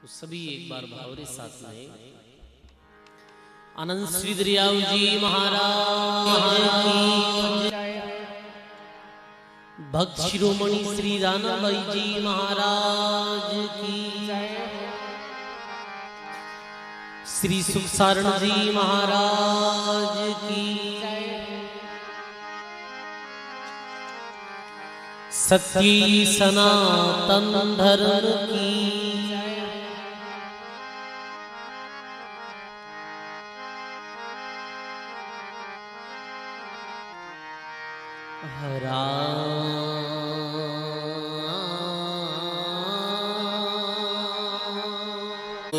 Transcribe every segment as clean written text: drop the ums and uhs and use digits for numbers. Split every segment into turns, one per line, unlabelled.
तो सभी एक बार भावरे साथ में आनंद श्री दरियाव जी महाराज, भक्त शिरोमणि श्री रानाबाई जी महाराज की, श्री सुखसारण जी महाराज की, सत्य सनातन धर्म की,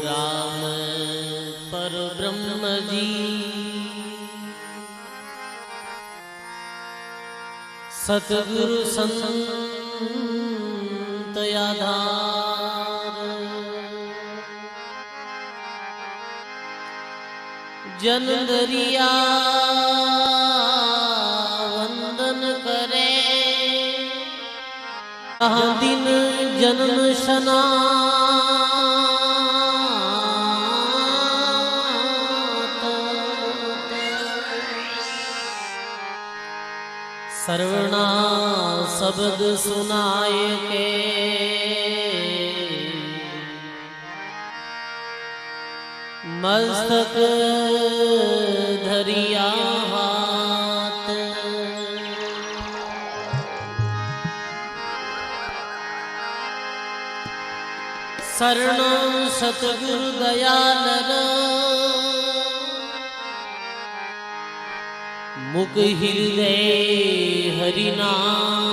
राम पर ब्रह्म जी, सतगुरु संत आधार, जन दरिया वंदन करे, दिन जन्म सना सर्वना शब्द सुनाए के, मस्तक धरिया हाथ, शरण सतगुरु दयाल मुख हृदय हरिनाम,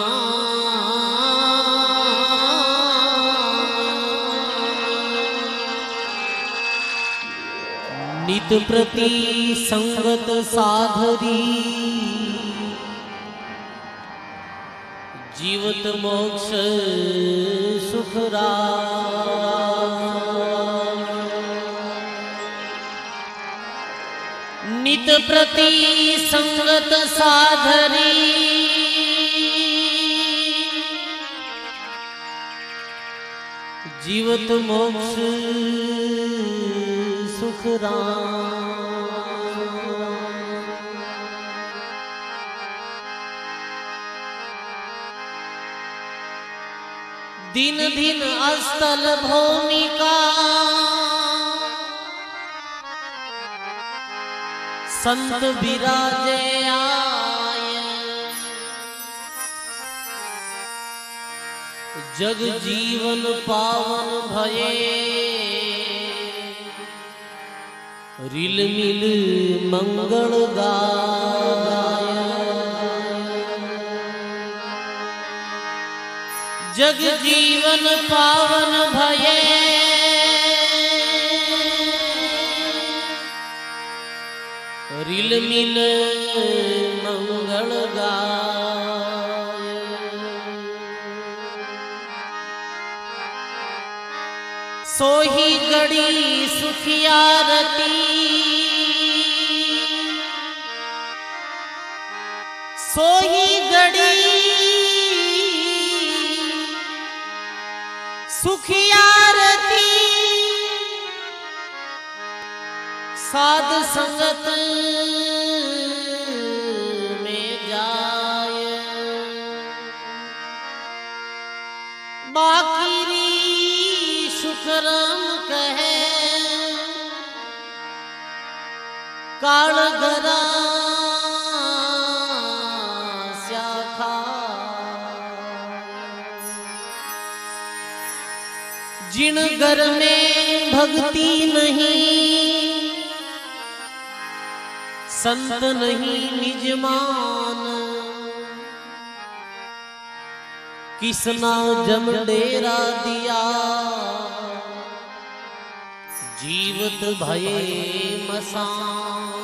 नित प्रति संगत साधरी, जीवत मोक्ष सुखरा, नित प्रति संगत साधरी, जीवत मोक्ष सुखराम। दिन दिन अस्थल भूमिका, संत विराजे आय, जग जीवन पावन भये, रिल मिल मंगल गाय, जग जीवन पावन भये, रिल मिल मंगल गाय, सोही गड़ी सुखियारती, सोही गड़ी सुखियारती, साध संगत में जाए, बाकीरी शुक्रम कहे, काल घरा स्याखा, जिन घर में भक्ति नहीं, संत नहीं निजमान, किसना जम डेरा दिया, जीवत भये मसान।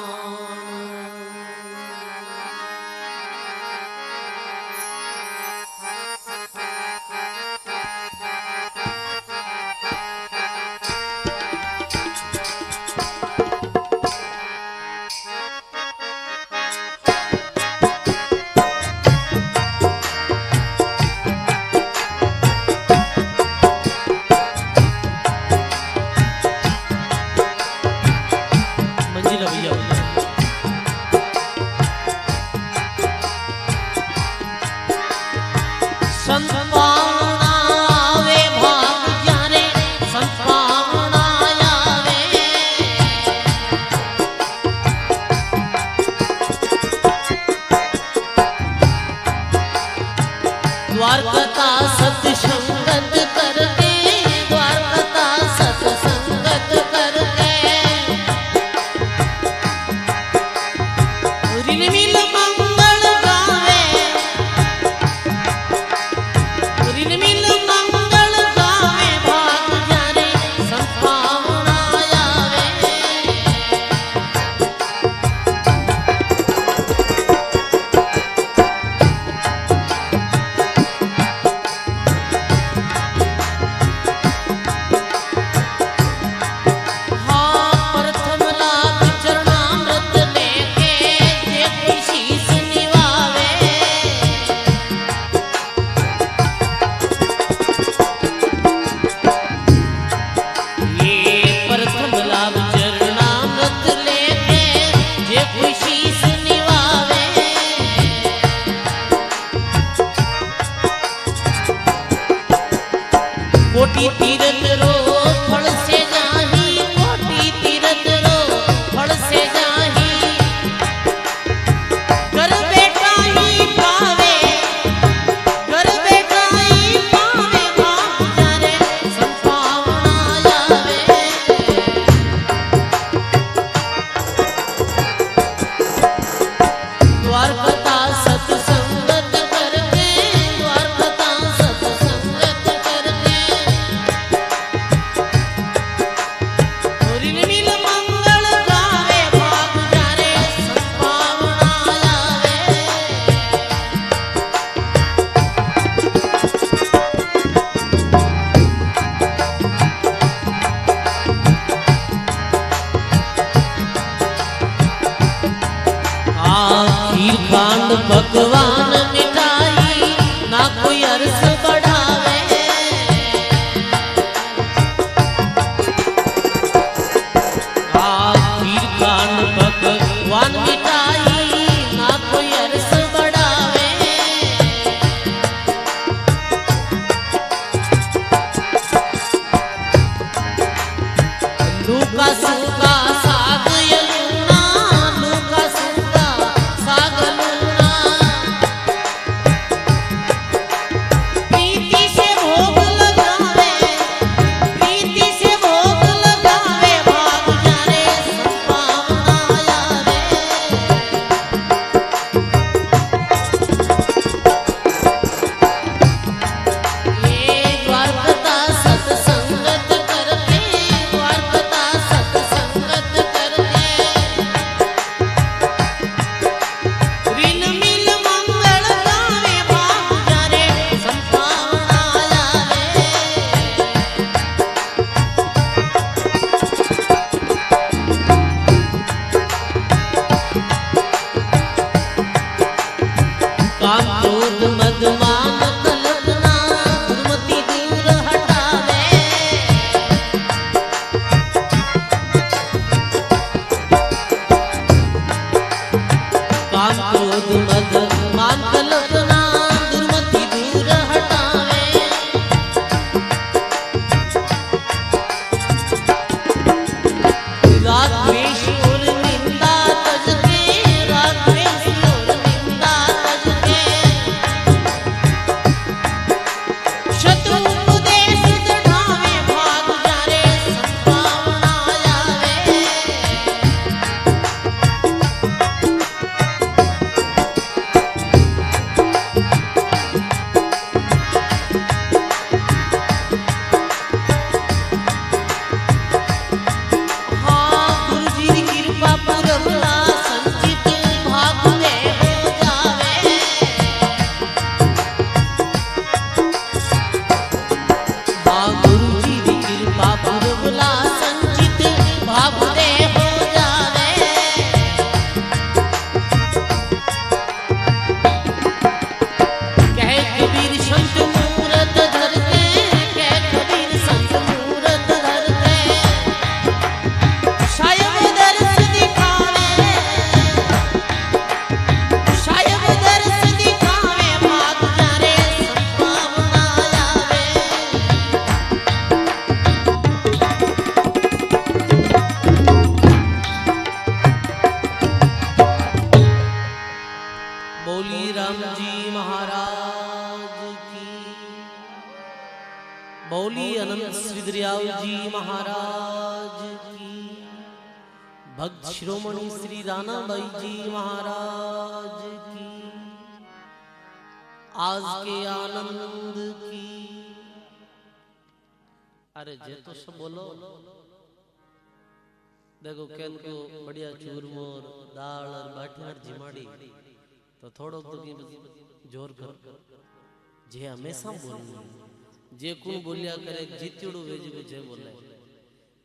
तीरथ रो फल से जाही, कोटि तीरथ रो फल से जाही। कर बेटा ही पावे, कर बेटा ही पावे, भाग जारे संभावना आवे। द्वारकता सत्संगत करके, द्वारकता सत्संगत करके, ऋण मिल मंगल गावे, भाग जारे संभावना आवे। खीर खांड भगवान मिठाई, ना कोई अर्स बढ़ावे। खीर खांड भगवान मिठाई, ना कोई अर्स बढ़ावे। लूका सूका साग यलूना, लूका सूका साग लूना। प्रीति से भोग लगावे, प्रीति से भोग लगावे, भाग जारे संभावना आवे। ये द्वारकता सत्संगत करके, द्वारकता सत्संगत करके, ऋण मिल मंगल गावे, भाग जारे संभावना आवे। काम क्रोध मद मान कल्पना, दुर्मति दूर हटावे। काम क्रोध मद मान कल्पना, दुर्मति दूर हटावे। राग द्वेष और निंदा तज के, राग द्वेष और निंदा तज के, शत्रु उपदेश दृढ़ावे, भाग जारे संभावना आवे। गुरु जी की कृपा पुरवला संचित, भाग में हो जावे। गुरु जी की कृपा पुरवला संचित, भाग में हो जावे। कह कबीर संत मूरत धरते, कह कबीर संत मूरत धरते, शायद दर्श दिखावे, शायद दर्श दिखावे, भाग जारे संभावना आवे। बोली राम जी महाराज की, बोली अनंत श्री दरियाव जी महाराज की, भक्त शिरोमणि श्री रानाबाई जी महाराज की, आज के आनंद की। अरे जे तो सब बोलो। देखो केन को बढ़िया चूरमो और दाल और बाटी और जिमाड़ी तो थोड़ो तो की जोर कर जे हमेशा बोलना जे कौन बोलिया करे जीत्योड़ो वेज को जे बोले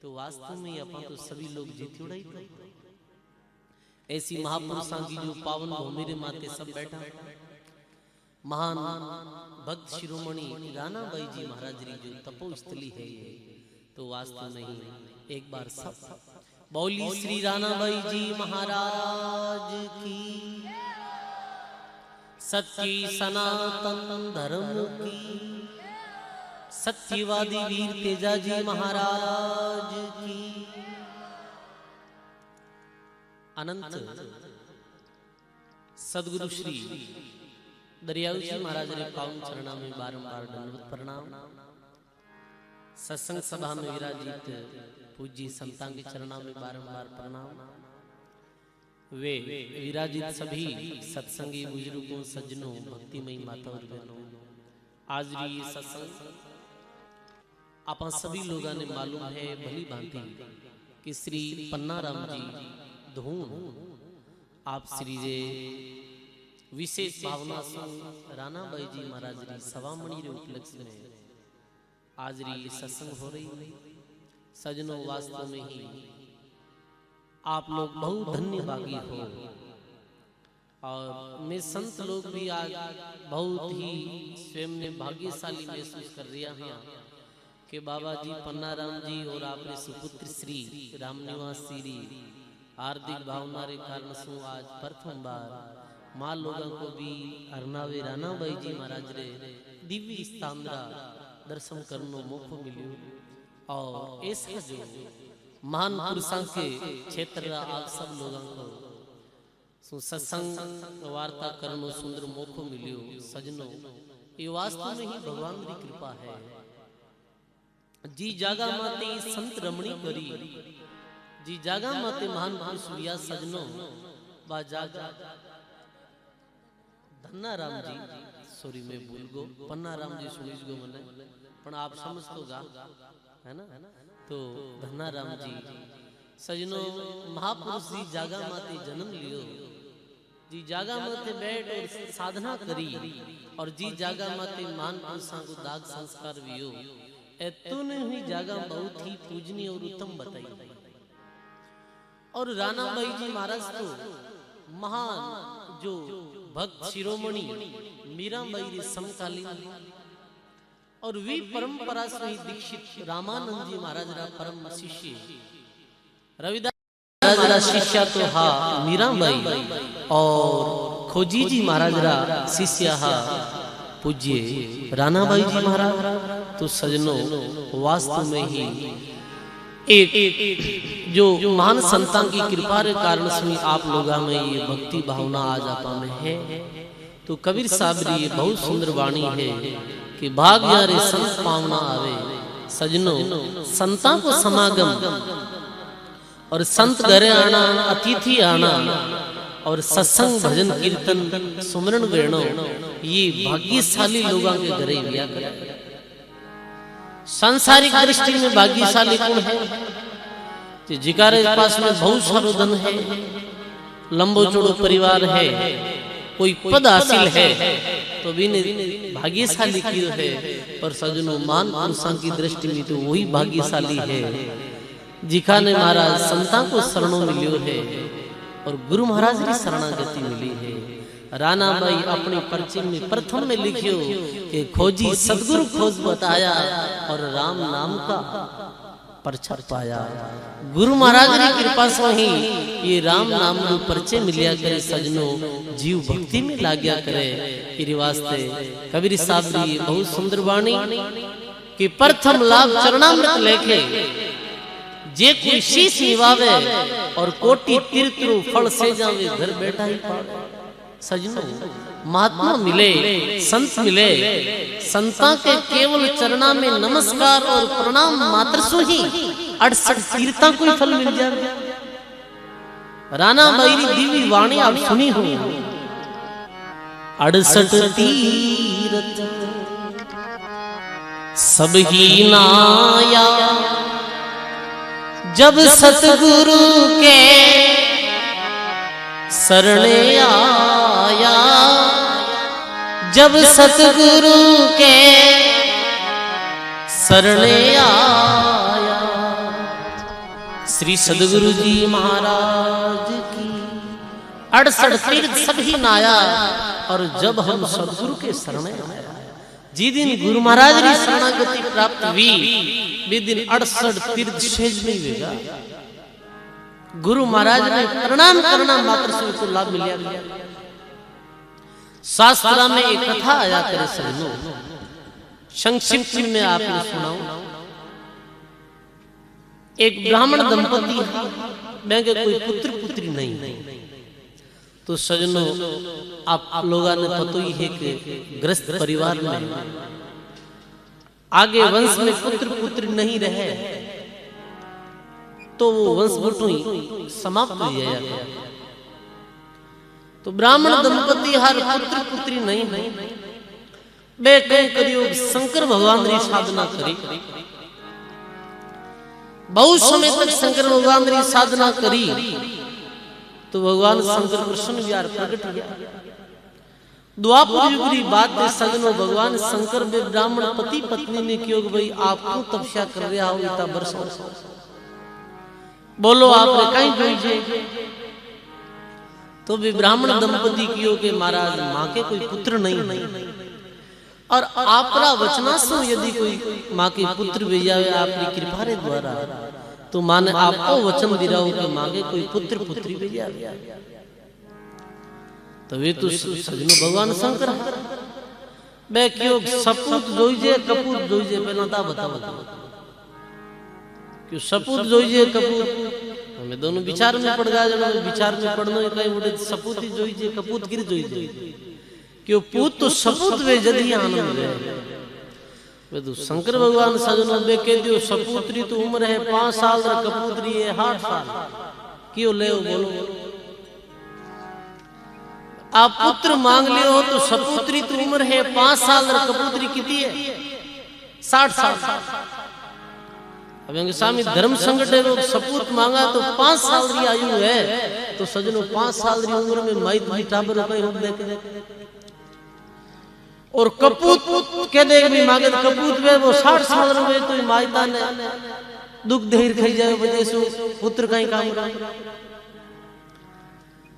तो वास्तव में अपन तो सभी लोग जीत्योड़ा ही थे। ऐसी महापुरुषों की जो पावन भूमि रे माते सब बैठा महान भक्त शिरोमणि रानाबाई जी महाराज री जो तपोस्थली है ये तो वास्तव में ही एक बार सब बोली श्री रानाबाई जी महाराज की, सच्ची सनातन धर्म की, सत्यवादी वीर तेजाजी महाराज की अनंत सदगुरु श्री दरियाऊ जी महाराज रे पावन चरणा में बारंबार दंडवत प्रणाम। सत्संग सभा में विराजित पूज्य संतां के चरणा में बारंबार प्रणाम। वे विराजित सभी सत्संगी बुजुर्गों सज्जनों भक्तिमयी माता और बहनों, आज भी ये सत्संग आप सभी लोगों ने मालूम है भली भांति कि श्री पन्नाराम जी धून आप श्री रे विशेष भावना से रानाबाई जी महाराज री सवामणी रे उपलक्ष्य में आज री सत्संग हो रही है। सजनों, वास्तव में ही आप लोग बहुत धन्य भागी हो और मैं संत लोग भी आज बहुत ही स्वयं में भाग्यशाली महसूस कर रहा हैं कि बाबा जी पन्नाराम जी और आपने सुपुत्र श्री रामनिवास श्री हार्दिक भावना रे कारण सु आज प्रथम बार मां लोगों को भी अरनावे रानाबाई जी महाराज रे दिव्य स्थानरा दर्शन करने मौको मिलियो। और ऐसा जो महान पुरुषों के क्षेत्र आप सब लोगों को सत्संग वार्ता करनो सुंदर मौको मिलियो। सजनों, ये वास्तव में ही भगवान की कृपा है। जी जागा माते संत रमणी करी, जी जागा माते महान पुरुष लिया। सजनों, बा जागा धन्ना राम जी, सॉरी मैं भूल गो, पन्ना राम जी सुनीस गो मने, पण आप समझ तो गा, है ना? तो धन्ना राम जी, सजनों, महापुरुष जी जागा माते जन्म लियो, जी जागा माते बैठ और साधना करी और जी जागा माते महान पुरुषों को दाग संस्कार वियो। एतने ही जागा बहुत ही पूजनीय और उत्तम बताई। और रानाबाई जी महाराज तो महान जो भक्त शिरोमणि मीराबाई रे समकालीन और वी परंपरा से ही दीक्षित रामानंद जी महाराज रा परम शिष्य रविदास महाराज रा शिष्य तो हा मीराबाई और खोजी जी महाराज रा शिष्य हा पूज्य रानाबाई जी महाराज। तो सजनों, वास्तव में ही एक जो महान संतां की कृपा के कारण से आप लोगों में ये भक्ति भावना आज आपा में है। तो कबीर साहब री बहुत सुंदर वाणी है कि भाग्य रे संत पावना आवे। सजनों, संतां को समागम और संत घरे आना, अतिथि आना और सत्संग भजन कीर्तन सुमरण गणो, ये भाग्यशाली लोगों के घरे लिया करे। सांसारिक दृष्टि में भाग्यशाली कौन है? जिकारे पास में बहुत सारो धन है, लंबो चौड़ो परिवार है, कोई पद हासिल है, तो भी भाग्यशाली क्यों है? और सजनों, महान पुरुषों की दृष्टि में तो वही भाग्यशाली है जिका ने महाराज संतां को शरणों मिलियो है और गुरु महाराज की शरणागति मिली है। रानाबाई अपनी पर्ची में प्रथम में लिखियो कि खोजी सदगुरु खोज बताया और राम नाम का परचा पाया। गुरु महाराज की कृपा से ही ये राम नाम को परिचय मिलिया करे। सजनों, जीव भक्ति में लाग्या करे। इरी वास्ते कबीर साहब री बहुत सुंदर वाणी कि प्रथम लाभ चरणामृत लेखे जे कोई शीश निवावे और कोटि तीर्थरु फल से जावे घर बैठा ही पावे। सजनों, महात्मा मिले, संत मिले, संता के केवल चरणा में नमस्कार और प्रणाम मात्र सो ही 68 तीर्था कोई फल मिल जाए। रानाबाई री दिव्य वाणी आप सुनी हो। 68 तीर्थ सब ही नाया, जब सतगुरु के शरणे आया, जब सतगुरु के शरणे आया। श्री सदगुरु जी महाराज की 68 तीर्थ सभी नाया। और जब हम सदगुरु के शरणे आया, जी दिन गुरु महाराज की शरणागति प्राप्त हुई, वे दिन 68 तीर्थ शेष नहीं होगा। गुरु महाराज ने प्रणाम करना मात्र से उनको लाभ मिल गया। शास्त्र में एक कथा आया करे सजनों संक्षिप्त में आपने सुनाऊं। एक ब्राह्मण दंपति में कोई पुत्र पुत्री नहीं, तो सजनों आप लोगों ने पता ही है कि ग्रस्त परिवार में आगे वंश में पुत्र पुत्री नहीं रहे तो वो वंश ही समाप्त हो जाएगा। तो ब्राह्मण दंपति हर पुत्र पुत्री नहीं बे कहीं करियो शंकर भगवान री साधना करी। बहुत समय तक शंकर भगवान री साधना करी तो भगवान शंकर कृष्ण व्यार प्रकट हुआ। द्वापर युग की बात है सजनों, भगवान शंकर में ब्राह्मण पति पत्नी ने क्यों भाई आप क्यों तपस्या कर रहे हो इतना वर्ष, बोलो आपने कहीं भेजे। तो भी ब्राह्मण दंपति कियो के महाराज माँ के कोई पुत्र नहीं, और आपरा वचना सो यदि कोई माँ के पुत्र भेजावे आपकी कृपा रे द्वारा तो माने आपको वचन दिराओ कि माँ के कोई पुत्र पुत्री भेजावे। तो वे तो सजनो भगवान शंकर बे क्यों सपूत जोइजे कपूत जोइजे पहला ता बताओ क्यों सपूत जोइजे कपूत हमें दोनों विचार में पड़ गया। जब विचार में पड़नो कहीं उड़े सपूत ही जोइजे कपूत गिर जोइजे क्यों पूत तो सपूत वे जदी आनंद वे तो शंकर भगवान सजनो बे कह दियो सपूतरी तो उम्र है 5 साल और कपूतरी है 8 साल क्यों ले बोलो। आप पुत्र मांग लियो तो सपूतरी तो उम्र है 5 साल और कपूतरी कितनी है 60 साल। अब स्वामी धर्म संकट है वो सपूत मांगा तो 5 साल की आयु है तो सजनो 5 साल की उम्र में माइट भी टाबर रुपए हो देखे और कपूत के देख भी मांगे तो कपूत में वो 60 साल में तो माइता ने दुख देर खाई जाए वजह से पुत्र कहीं काम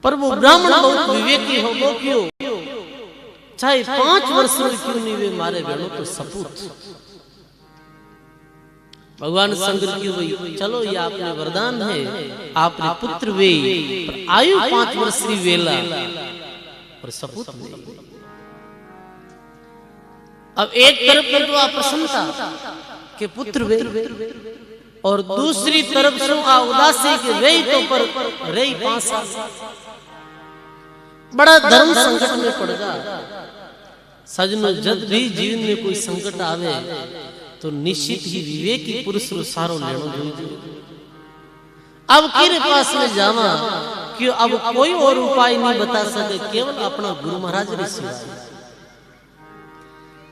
पर वो ब्राह्मण बहुत विवेकी हो वो क्यों चाहे 5 वर्ष में क्यों नहीं वे मारे बहनों तो सपूत भगवान शंकर की वही चलो ये आपने वरदान है आपने पुत्र वे आयु 5 वर्ष की वेला और सपूत नहीं। अब एक तरफ पर तो आप प्रसन्नता के पुत्र वे और दूसरी तरफ से उदासी के वे तो पर रे 5 साल बड़ा धर्म संकट में पड़ गया। सजनो जब भी जीवन में कोई संकट आवे तो निश्चित ही विवेकी पुरुष रो सारो लेनो जोईजे। अब किरे पास में जावा कि अब कोई और उपाय नहीं बता सके केवल अपना गुरु महाराज रे सिवा।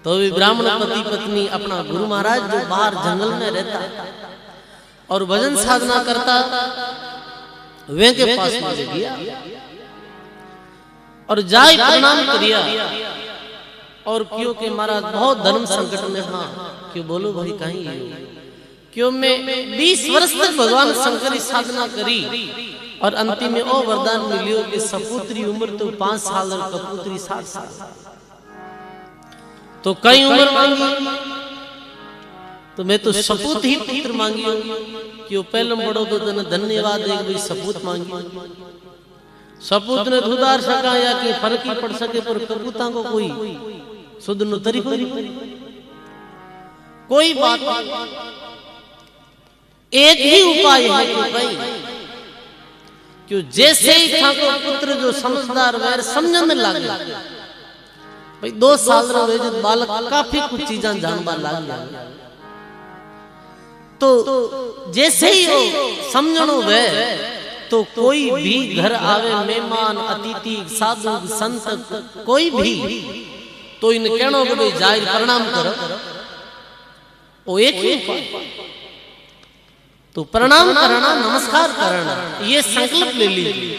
तो भी ब्राह्मण पति पत्नी अपना गुरु महाराज जो बाहर जंगल में रहता और भजन साधना करता वे के पास में गया और जाय प्रणाम करिया और क्यों के महाराज बहुत धर्म संकट में हाँ क्यों बोलो भाई कहीं क्यों मैं 20 वर्ष तक भगवान शंकर की साधना करी और अंतिम में ओ वरदान मिलियो कि सपूत्री उम्र तो 5 साल और कपूतरी 60 साल तो कई उम्र मांगी तो मैं तो सपूत ही पुत्र मांगी क्यों पहले बड़ो तो तने धन्यवाद है भाई सपूत मांगी सपूत ने धुदार सका या कि फर्क ही पड़ सके पर कपूता को कोई सुध नो तरीको कोई बात एक ही उपाय है कि भाई क्यों जैसे ही ठाकुर पुत्र जो समझदार वैर समझने लगे भाई 2 साल रे बालक काफी कुछ चीजा जानबा लाग गया तो जैसे ही समझनो वे तो कोई भी घर आवे मेहमान अतिथि साधु संत कोई भी तो इन कहनो के भाई जाय प्रणाम करो वो एक ही तो प्रणाम करना नमस्कार करना ये संकल्प ले लीजिए।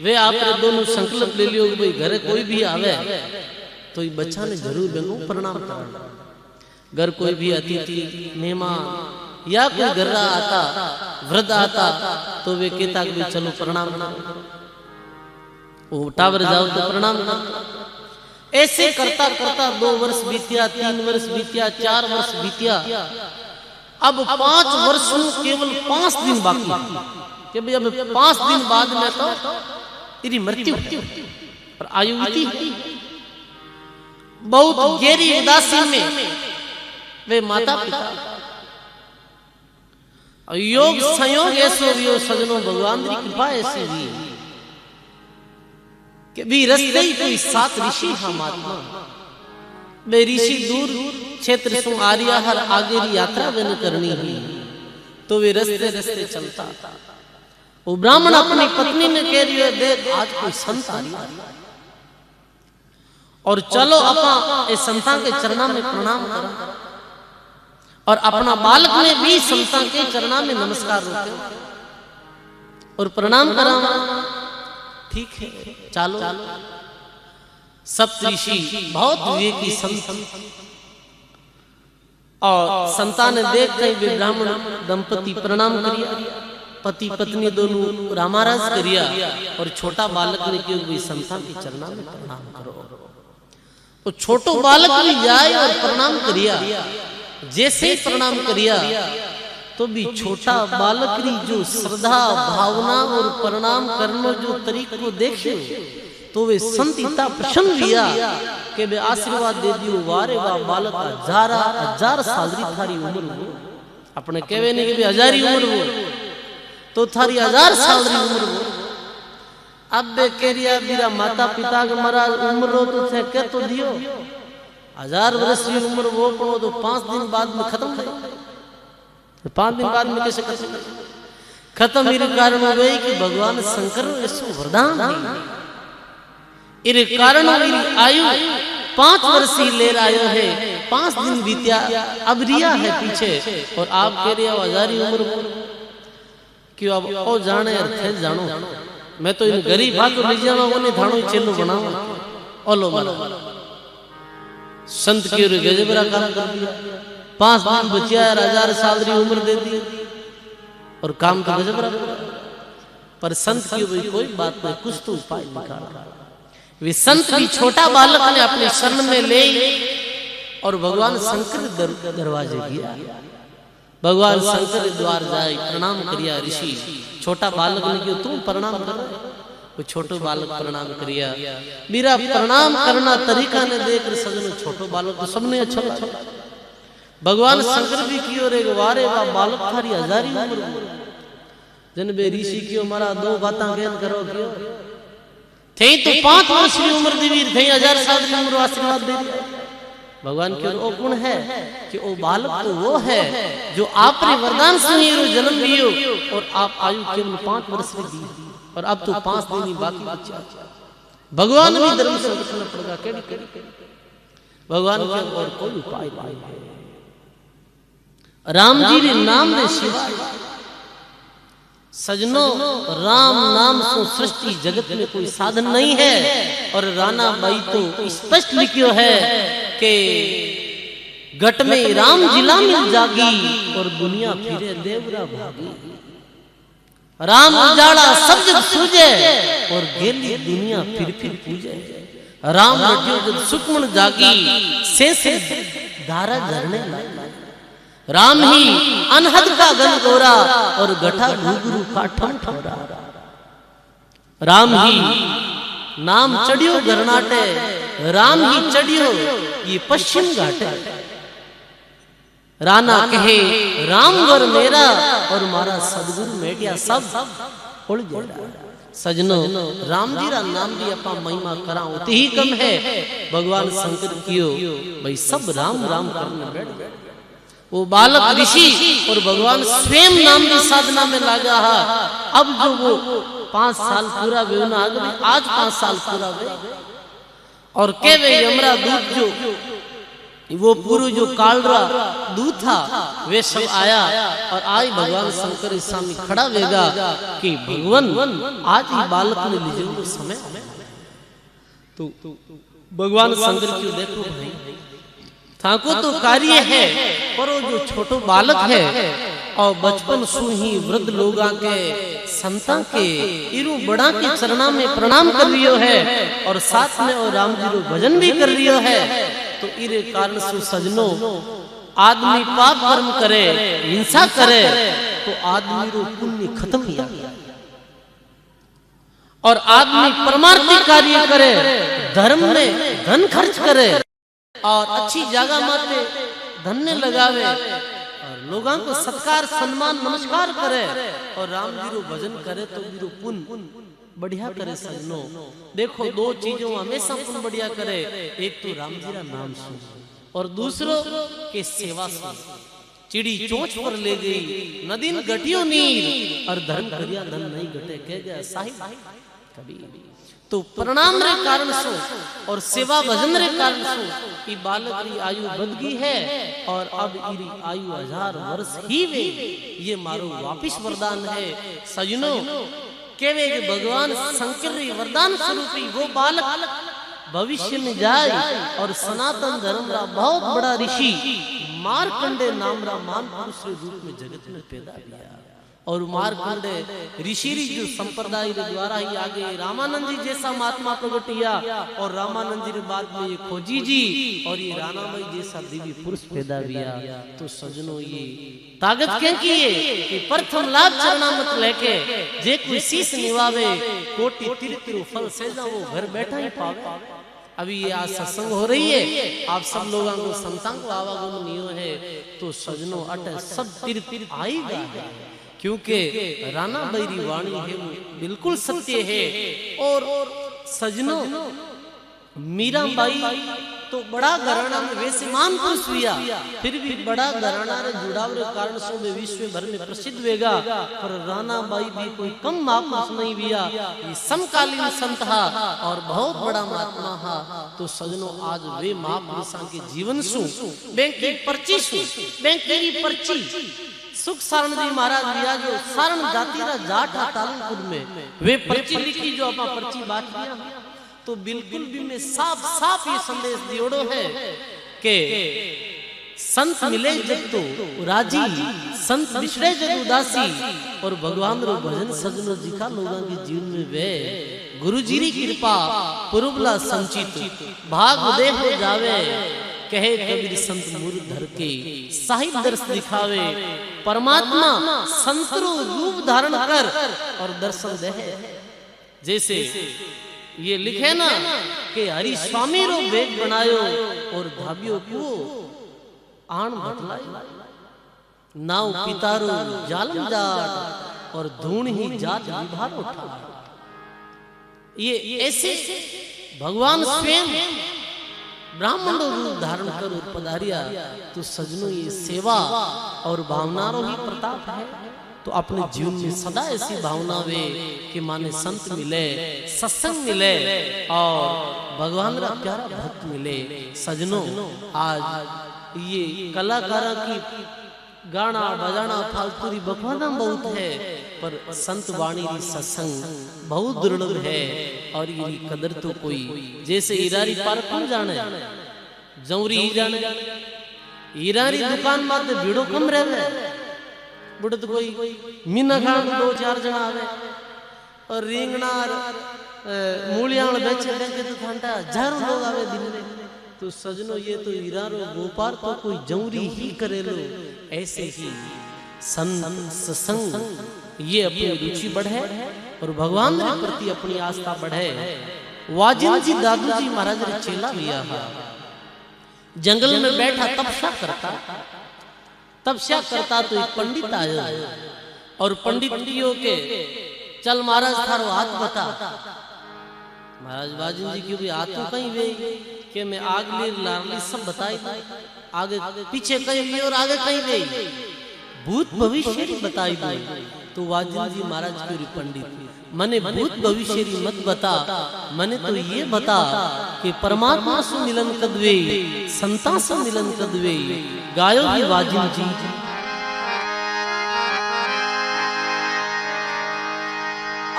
वे आपने दोनों संकल्प ले लियो भाई घरे कोई भी आवे तो ये बच्चा ने जरूर बेगो प्रणाम करना। घर कोई भी अतिथि मेहमान या कोई घर आता वृद्ध आता तो वे कहता कि चलो प्रणाम वो टावर जाओ तो प्रणाम ऐसे करता करता 2 वर्ष बीतिया 3 वर्ष बीतिया 4 वर्ष बीतिया अब 5 वर्ष केवल 5 दिन बाकी कि भाई अब 5 दिन बाद में तो तेरी मृत्यु पर आयु इतनी बहुत गहरी उदासी में वे माता पिता। योग संयोग ऐसो भी हो सजनों, भगवान की कृपा ऐसी भी कि भी रस्ते ही कोई 7 ऋषि हा महात्मा। वे ऋषि दूर क्षेत्र सु आर्या हर आगे री यात्रा वन करनी हुई तो वे रस्ते रस्ते चलता। वो ब्राह्मण अपनी पत्नी ने कह रही है, देख आज कोई संत आ रहा और चलो अपा इस संता के चरणा में प्रणाम करो और अपना बालक ने भी संता के चरणा में नमस्कार रोके और प्रणाम करा। ठीक है चलो। सप्तऋषि बहुत विवेकी संत और संता ने देख कर ब्राह्मण दंपति प्रणाम करिया। पति पत्नी दोनों रामाराज करिया और छोटा बालक ने क्यों भी संता के चरणा में प्रणाम करो। तो छोटो बालक भी जाए और प्रणाम करिया। जैसे ही प्रणाम करिया तो भी छोटा बालक री जो श्रद्धा भावना और प्रणाम करने जो तरीको को देखे तो वे संत इतना प्रसन्न हुआ कि वे आशीर्वाद दे दियो। वारे वाह बालक 1000 साल री थारी उम्र हो। अपने कहवे नहीं कि 1000 ही उम्र हो तो थारी 1000 साल री उम्र हो। अब बे केरिया मेरा माता पिता के मरा उम्र हो तो थे क्या तो दियो 1000 वर्ष की उम्र वो पड़ो तो 5 दिन बाद में खत्म है। 5 दिन बाद में कैसे खत्म? मेरे कारण हो गई कि भगवान शंकर ऐसो वरदान है। इरे कारण मेरी आयु 5 वर्ष ही ले आयो है। 5 दिन बीत्या अब रिया है पीछे और आप कह रहे हो 1000 उम्र क्यों? अब ओ जाने थे जानो मैं तो इन गरीब भाग ले जावा ओने धाणो चेलो बनावा। ओलो मारा संत की गजबरा काम कर दिया। 5 दिन बचिया 1000 साल की उम्र दे दी और काम तो गजबरा। पर संत की कोई बात नहीं, कुछ तो उपाय निकाला। वे संत भी छोटा बालक ने अपने शरण में ले और भगवान शंकर दरवाजे गया। भगवान शंकर द्वार जाए प्रणाम करिया। ऋषि छोटा बालक ने क्यों तुम प्रणाम कर? वो छोटो बालक प्रणाम करिया। मेरा प्रणाम करना तरीका ने देख सजनो छोटो बालक तो सबने अच्छा लगा। भगवान शंकर भी कियो रे वारे वाह बालक थारी 1000 उम्र जन बे ऋषि कियो मारा 2 बातें ज्ञान करो क्यों थे तो 5 वर्ष की उम्र दी थे 1000 साल की उम्र आशीर्वाद दे। भगवान की वो गुण है कि वो बालक तो वो है जो आपने वरदान से जन्म लियो और आप आयु केवल 5 वर्ष की दी और अब तो 5 दिन ही बाकी बचा। भगवान भी धर्म से रखना पड़ेगा। केड़ी भगवान के और कोई उपाय नहीं है। राम जी ने नाम ने सिवाय सजनो राम नाम से सृष्टि जगत में कोई साधन नहीं है। और राणा बाई तो स्पष्ट लिखियो है कि घट में राम जिला मिल जागी और दुनिया फिरे देवरा भागी। राम उजाड़ा सब जग सूझे और गेली दुनिया फिर पूजे। राम रटियो जब सुखमन जागी से धारा झरने लगा। राम ही अनहद का गन गोरा और गठा घुघरू का ठम ठमरा। राम ही नाम चढ़ियो गरनाटे, राम ही चढ़ियो ये पश्चिम घाटे। राणा कहे राम वर मेरा और मारा सदगुरु मेटिया सब उड़ गया। सजनो राम जी रा नाम भी अपा महिमा करा उतनी ही कम है। भगवान शंकर कियो भाई सब राम राम करने बैठ गए। वो बालक ऋषि और भगवान स्वयं नाम की साधना में लगा है। अब जो वो 5 साल पूरा हुए ना आज 5 साल पूरा हुए और के वे यमरा दूत जो वो पूर्व जो कालरा दूत था वे सब आया और आज भगवान शंकर इस सामने खड़ा लेगा कि भगवान आज ही बालक ने लीजिए समय। तो भगवान शंकर की देखो भाई थाको तो कार्य है पर वो जो छोटो बालक है और बचपन सु ही वृद्ध लोगा के संता के इरु बड़ा के चरणा में प्रणाम कर रियो है और साथ में और राम जी रो भजन भी कर रियो है। तो इरे कारण सु सजनो आदमी पाप कर्म करे हिंसा करे तो आदमी रो पुण्य खत्म ही और आदमी परमार्थिक कार्य करे धर्म में धन खर्च करे और अच्छी जगह माते धन्य लगावे और लोगों को सत्कार सम्मान नमस्कार करे और राम जी रो भजन करे तो वीरो पुन बढ़िया करे सजनो। देखो दो चीजों हमेशा पुन बढ़िया करे, एक तो राम जी रा नाम सुन और दूसरो के सेवा सुन। चिड़ी चोंच पर ले गई नदीन गटियो नीर और धन करिया धन नहीं घटे कह गया साहिब कभी। तो प्रणाम रे कारण सो और सेवा भजन रे कारण सो कि बालक की आयु बढ़ गई है और अब इरी आयु 1000 वर्ष ही वे। ये मारो वापिस वरदान है सजनो। केवे कि भगवान शंकर री वरदान स्वरूपी वो बालक भविष्य में जाए और सनातन धर्म रा बहुत बड़ा ऋषि मार्कंडे नाम रा महापुरुष रे रूप में जगत में पैदा हुआ। और मार्कंडे ऋषि जो संप्रदाय के द्वारा ही आगे रामानंद जी जैसा महात्मा प्रकट किया और रामानंद जी के बाद में ये खोजी जी और ये रानामई जैसा दिव्य पुरुष पैदा हुआ। तो सजनों ये ताकत क्या की है कि प्रथम लाभ चरणामत लेके जे कोई शीश निवावे कोटि तीर्थ फल से वो घर बैठा ही पावे। अभी ये आज सत्संग हो रही है, आप सब लोगों को संतान को आवागमन नियो है तो सजनों अट सब तीर्थ आएगा है क्योंकि राना बैरी वाणी है वो बिल्कुल सत्य है। और सजनों मीराबाई तो बड़ा घराना में वैसे मान पुरुष हुआ फिर भी बड़ा घराना रे जुड़ाव रे कारण से वे विश्व भर में प्रसिद्ध होगा। पर राना बाई भी कोई कम महापुरुष नहीं हुआ, ये समकालीन संत हा और बहुत बड़ा महात्मा हा। तो सजनों आज वे महापुरुषों के जीवन सु बैंक की पर्ची सु बैंक की पर्ची सुख सारण जी महाराज लिया जो सारण जाति रा जाट तालुकुद में वे पर्ची लिखी जो अपना पर्ची बांट दिया। तो बिल्कुल भी में साफ साफ ये संदेश दियोड़ो है कि संत मिले जब तो राजी संत बिछड़े जब उदासी और भगवान रो भजन सजनो जिखा लोगों के जीवन में वे गुरु जी की कृपा पुरुबला संचित भाग उदय हो जावे। कहे कबीर संत मूर धर के साहिब दर्श दिखावे परमात्मा संत रो रूप धारण कर और दर्शन दे। जैसे ये लिखे ना कि हरि स्वामी रो वेग बनायो और भाभियो को आण बतलायो नाव पितारो जालम जाट और धूण ही जात विभार उठा। ये ऐसे भगवान स्वयं ब्राह्मण रूप धारण कर पधारिया। तो सजनों ये सेवा और भावना रो ही प्रताप है। तो अपने जीवन में सदा ऐसी भावना वे कि माने संत मिले सत्संग मिले और भगवान का प्यारा भक्त मिले। सजनों आज ये कलाकारों की गाना बजाना फालतूरी बकवाना बहुत है पर संत वाणी की सत्संग बहुत दुर्लभ है। और ये कदर तो कोई जैसे ईरारी पार कौन जाने जौरी ही जाने ईरारी दुकान में भीड़ो कम रहे बुढ़ तो कोई मीना खान 2-4 जना आवे और रिंगना मूलियां बेचे बेचे तो घंटा 1000 लोग आवे दिन में। तो सजनो ये तो ईरारो गोपार तो कोई जौरी ही करे लो। ऐसे ही सत्संग ये अपनी रुचि बढ़े और भगवान के प्रति अपनी आस्था बढ़े। वाजिन जी दादू जी महाराज ने चेला लिया जंगल में बैठा तपस्या करता तो एक पंडित आया और पंडित के चल महाराज थारो हाथ बता। महाराज वाजिन जी की भी हाथ तो कहीं वे कि मैं आग लारली सब बताई आगे पीछे कहीं भी और आगे कहीं वे भूत भविष्य बताई गई। तो वाजिन जी महाराज की पंडित मने भूत भविष्य मत बता, मने तो ये बता कि परमात्मा से मिलन कदवे संता से मिलन कदवे। गायो ही वाजिन जी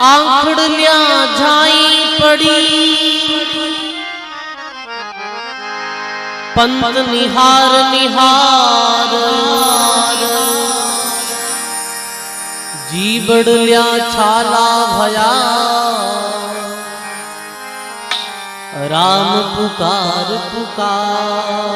आंखड़िया झाई पड़ी पंत निहार निहार जीवड़ल्या छाला भया राम पुकार पुकार।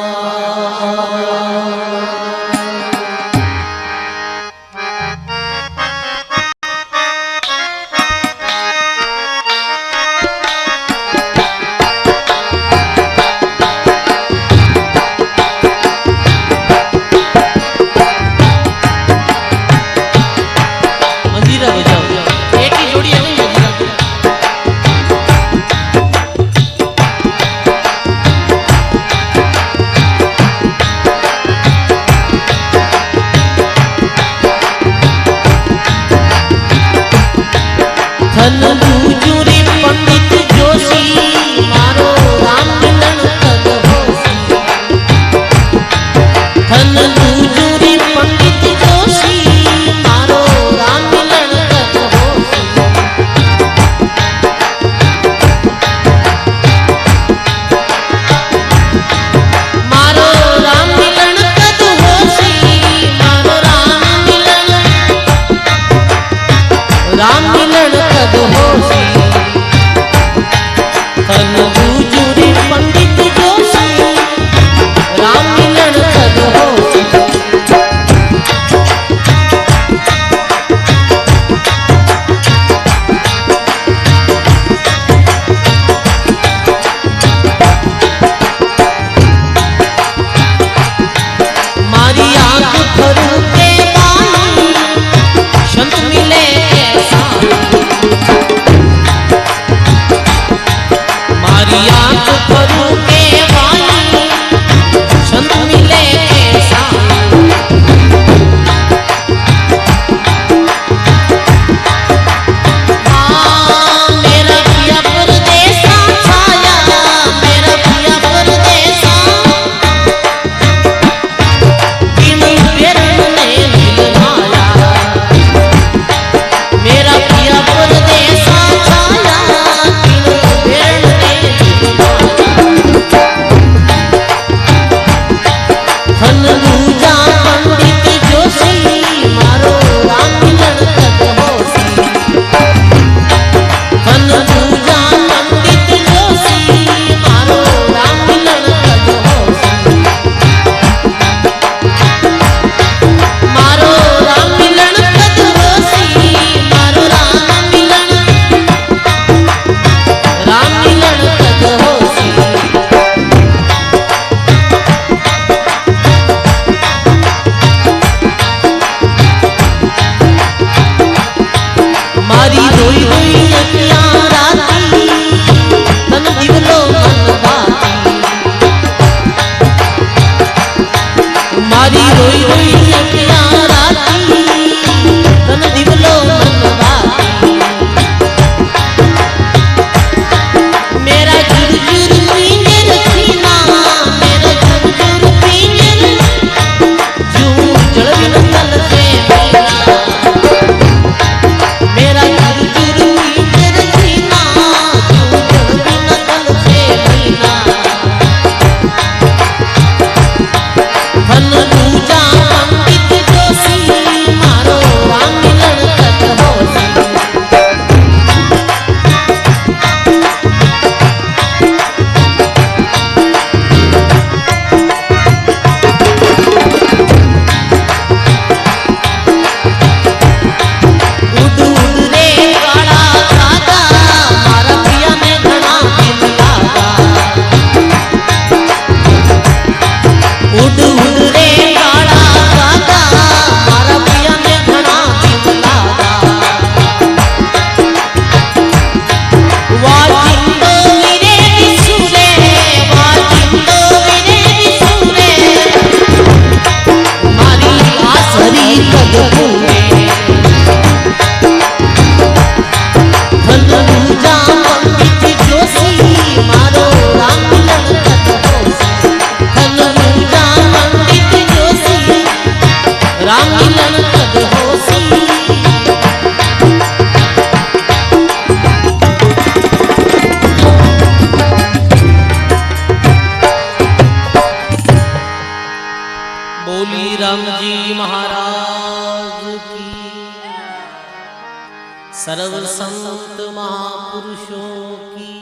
सर्व संत महापुरुषों की।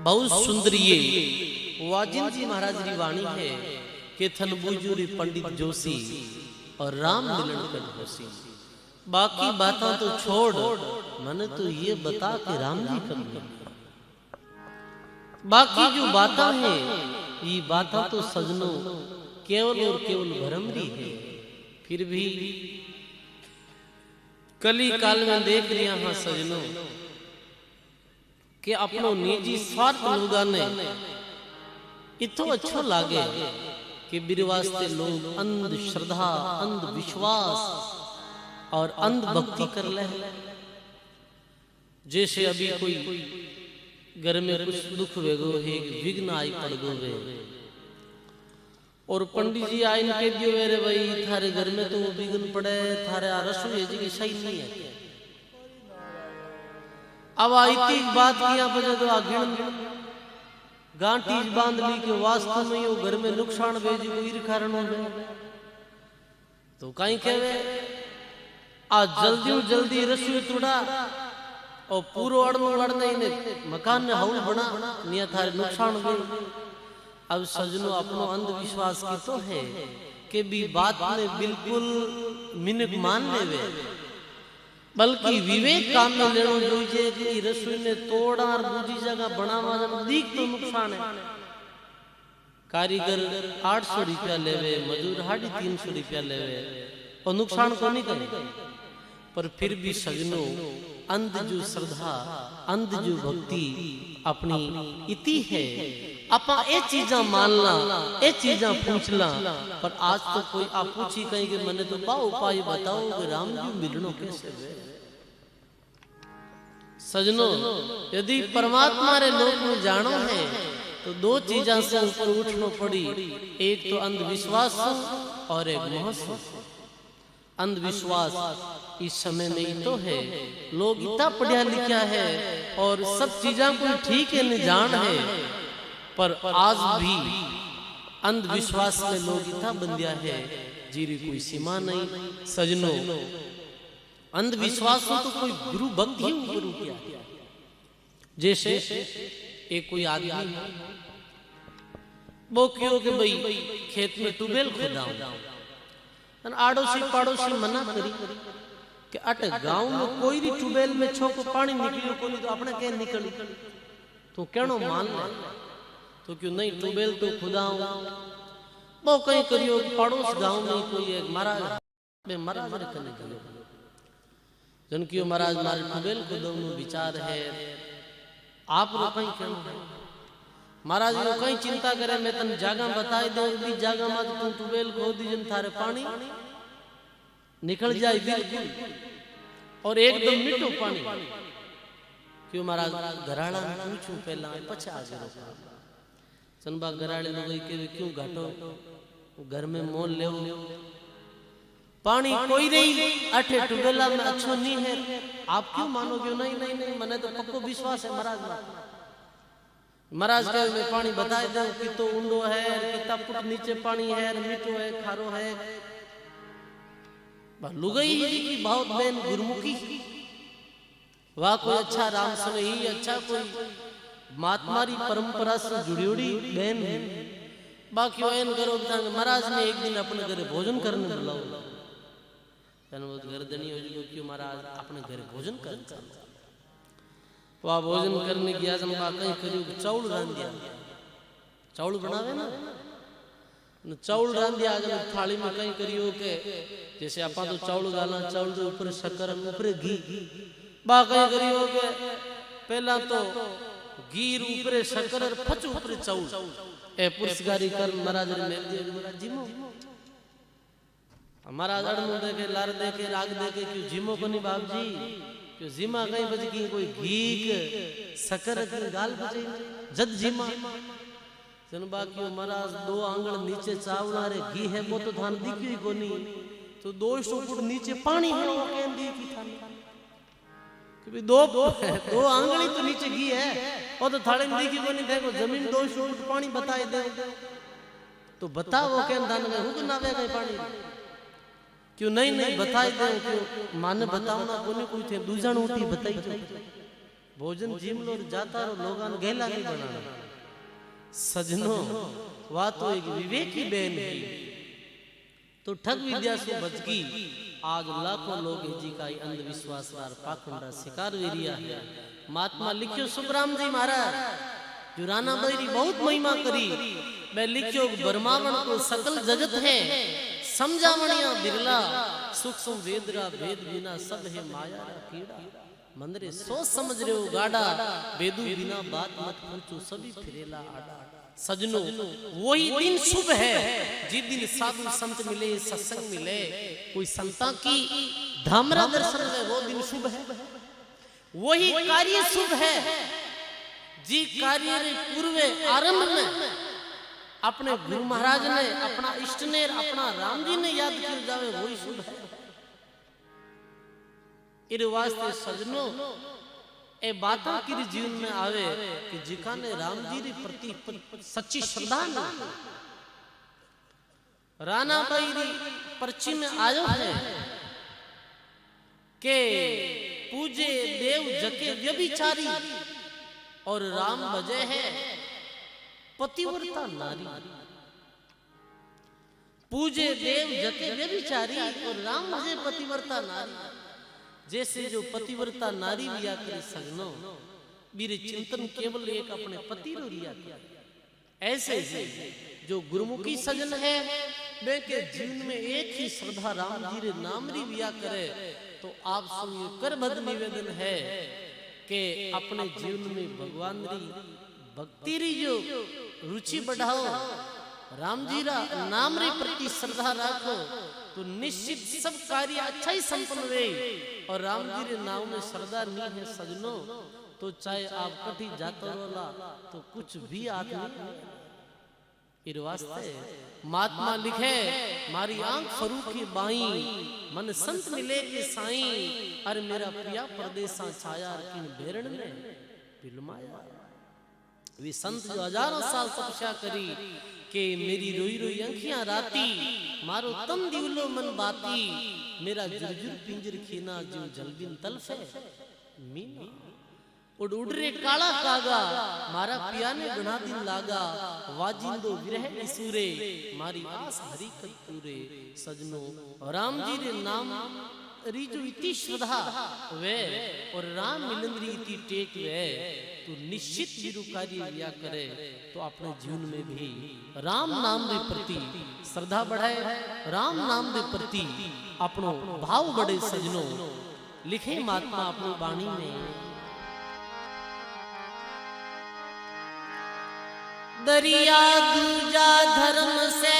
बहुत सुंदर ये वाजिद जी महाराज की वाणी है कि थन बुजुरी पंडित जोशी और राम मिलन कर होसी। बाकी बातें तो छोड़, मैंने तो ये बता कि राम जी कब मिले। बाकी जो बातें हैं ये बातें तो सजनों केवल और केवल भ्रमरी है। फिर भी कली काल में देख रहे हैं सजनों कि अपनो निजी स्वार्थ लोगा ने इतो अच्छो लागे कि मेरे वास्ते लोग अंधश्रद्धा, अंधविश्वास और अंधभक्ति कर ले। जैसे अभी कोई घर में कुछ दुख वेगो है, विघ्न आई पड़ गो वे, और पंडित जी आइन के दियो रे भाई थारे घर में तो विघ्न पड़े, थारे रसोई जी सही नहीं है। अब आईती बात किया बजे तो आगिन गांठी बांध ली के वास्तव में यो घर में नुकसान भेजी कोई कारण हो गए तो कहीं कहवे आज जल्दी रसोई तोड़ा और पूरो अड़मो अड़ने ने मकान ने हौल बना निया थारे नुकसान गए। अब सजनों अपनो अंधविश्वास की तो है कि भी बात में बिल्कुल मिनक मान लेवे, बल्कि विवेक काम में लेनो जोइए कि रसोई ने तोड़ा और दूसरी जगह बनावा दीख तो नुकसान है। कारीगर 800 रुपया लेवे, मजदूर 350 रुपया लेवे और नुकसान को नहीं करे। पर फिर भी सजनों अंध जो श्रद्धा, अंध जो भक्ति अपनी इति है, अपा ए चीजा मानना, ए चीजा पूछना। पर आज तो कोई आप पूछी कहीं कि मैंने तो पाओ उपाय बताओ कि राम जी मिलनो कैसे वे। सजनों यदि परमात्मा रे लोक में जानो है तो दो चीजा से ऊपर उठनो पड़ी, एक तो अंधविश्वास और एक मोह। अंधविश्वास इस समय में ही तो है, लोग इतना पढ़ा लिखा है और सब चीजा को ठीक है नहीं जान है, पर आज भी अंधविश्वास में लोग इतना बंदिया है जीरी कोई सीमा नहीं। सजनों अंधविश्वास तो कोई गुरु भक्त ही गुरु किया। जैसे एक कोई आदमी वो क्यों कि भाई खेत में ट्यूबवेल खोदाऊं, आड़ोसी पड़ोसी मना करी कि अट गांव में कोई भी ट्यूबवेल में छोको पानी निकलियो कोई तो अपने के निकली तो कहनो मान ले तो क्यों नहीं ट्यूबवेल तो खुदाऊं। वो कहीं करियो पड़ोस गांव में कोई एक महाराज में मरा मर करने गयो जन क्यों महाराज मारे ट्यूबवेल खुदाऊं विचार है आप रो कहीं कहनो महाराज यो कहीं चिंता करे मैं तन जागा बताई दे भी जागा मत तू ट्यूबवेल खोदी जन थारे पानी निकल जाए बिल्कुल और एकदम मीठो पानी। क्यों महाराज घराड़ा पूछूं पहला पछा आ गयो चनबा घराड़े लोग के क्यों घाटो घर में मोल ले पानी कोई नहीं अठे ट्यूबवेला में अच्छो नहीं है आप क्यों मानोगे। नहीं नहीं नहीं मैंने तो पक्को विश्वास है महाराज। महाराज के में पानी बताए दो कि तो ऊंडो है, कितना फुट नीचे पानी है, मीठो है, खारो है। लुगाई की बहुत बहन गुरमुखी वाह कोई अच्छा राम समय ही अच्छा कोई महात्मारी परंपरा से जुड़ी बहन है। बाकी वहन करो महाराज ने एक दिन अपने घरे भोजन करने बुलाओ गर्दनी हो जो क्यों महाराज अपने घरे भोजन कर वह भोजन करने गया जंबा कहीं करियो चावल रांध दिया, चावल बनावे ना चावल रांध दिया अगर थाली में कहीं करियो के जैसे आपा तो चावल गाला चावल के ऊपर शक्कर ऊपर घी बा कहीं करियो के पहला तो घी ऊपर शक्कर और फच ऊपर चावल ए पुरस्कारी कर महाराज ने जिमो महाराज अड़मो देखे लार देखे राग देखे क्यों जिमो को नहीं बाप जी क्यों जिमा कहीं बज की कोई घी शक्कर की गाल बजे जद जिमा जनबा क्यों महाराज 2 आंगल नीचे चावला रे घी है वो तो थान दिखी को नहीं तो 200 फुट नीचे पानी है वो कह दी की थान कि 2 आंगली तो नीचे घी है वो तो थाले में दिखी को नहीं देखो जमीन 200 फुट पानी बताए दे तो बताओ वो कह दान में हुक ना वे गए पानी क्यों नहीं नहीं बताई दे क्यों माने बतावना कोने कोई थे दूजण उठी बताई जो भोजन जिमलो जाता रो लोगान गेला के बनाना सजनो वा तो एक विवेकी बहन है तो ठग विद्या से बचगी आज लाखों लोग जी का अंधविश्वास वार पाखंडा शिकार वेरिया है महात्मा लिखियो सुखराम जी महाराज जो राणा बैरी बहुत महिमा करी मैं लिखियो ब्रह्मांड को सकल जगत है समझावणिया बिरला सूक्ष्म वेदरा भेद बिना सब है माया कीड़ा मंदरे सोच समझ रहे हो गाड़ा वेदू बिना बात मत पूछो सभी फिरेला आड़ा सजनो वही दिन शुभ है जिस दिन साधु संत मिले सत्संग मिले कोई संता की धामरा दर्शन है वो दिन शुभ है वही कार्य शुभ है जी कार्य पूर्व आरंभ में अपने गुरु महाराज ने अपना इष्ट ने अपना राम जी ने याद किया जावे वही शुभ है इस वास्ते सजनो ए बातों की जीवन में आवे कि जिका ने राम जी री प्रति सच्ची श्रद्धा न राणा बाई री पर्ची में आयो है के पूजे देव जके व्यभिचारी और राम बजे है पतिव्रता नारी पूजे देव जके व्यभिचारी और राम बजे पतिव्रता नारी जैसे जो पतिव्रता नारी रिया करे सजनो मेरे चिंतन केवल एक अपने पति रो रिया करे ऐसे ही जो गुरुमुखी सजन है वे के जीवन में एक ही श्रद्धा राम जी रे नाम री रिया करे तो आप सुनिए करबद्ध निवेदन है कि अपने जीवन में भगवान री भक्ति री जो रुचि बढ़ाओ राम जी रा नाम रे प्रति श्रद्धा रखो तो निश्चित सब कार्य अच्छा ही संपन्न वे और राम जी रे नाम में श्रद्धा नहीं है सजनो तो चाहे आप कठी जातो रोला तो कुछ भी आदमी इस वास्ते महात्मा लिखे मारी आंख फरूखी बाई मन संत मिले के साई अरे मेरा प्रिया परदेसा छाया किन बेरण में बिलमाया वे संत जो हजारों साल तपस्या करी के मेरी रोई रोई आंखियां राती मारो तन दिवलो मन बाती मेरा जुरजुर पिंजर खीना जो जलबिन तलफे मीना उड़ उड़ रे काला कागा मारा पिया ने गुना दिन लागा वाजिंदो विरह सूरे मारी आस हरी कपूरे सजनो राम जी रे नाम रीजु इति श्रद्धा वे और राम मिलन री इति टेक वे तो निश्चित विरु कार्य लिया करे तो अपने जीवन में भी राम नाम के प्रति श्रद्धा बढ़ाए राम नाम के प्रति अपनो भाव बढ़े सजनो लिखे महात्मा अपनी वाणी में दरिया दूजा धर्म से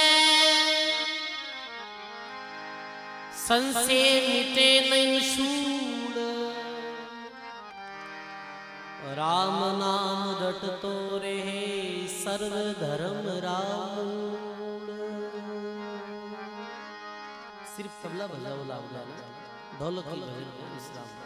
संशय मिटे नहीं सूड़ राम नाम रटतो रहे सर्व धर्म राम सिर्फ तबला बजाओ लावला ना ढोलक की भजन इस्लाम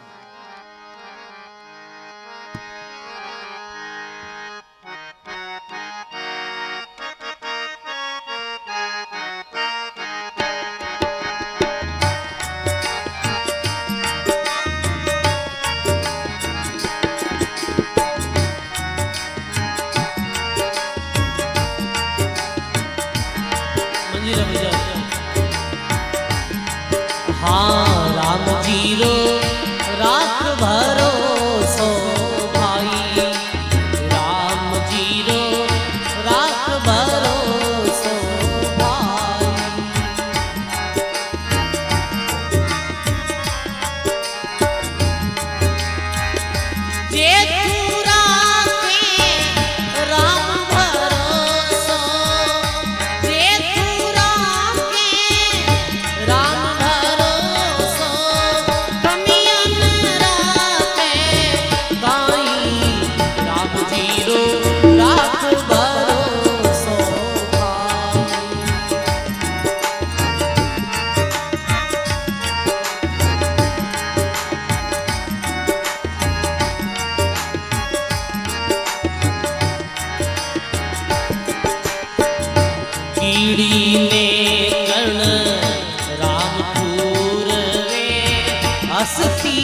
हसती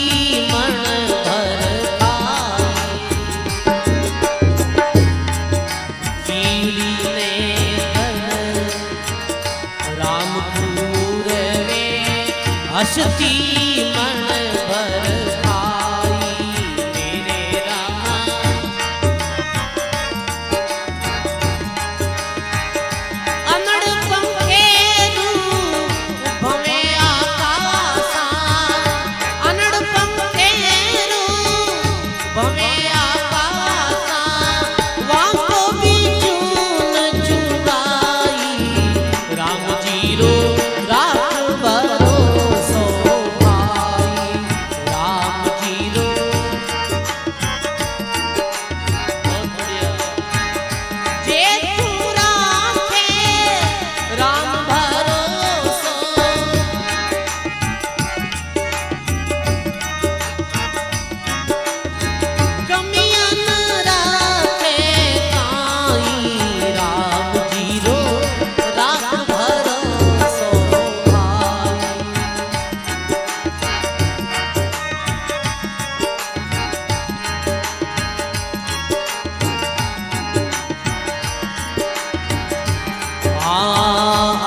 मन भर कीली ने राम पूरवे हसती मन भर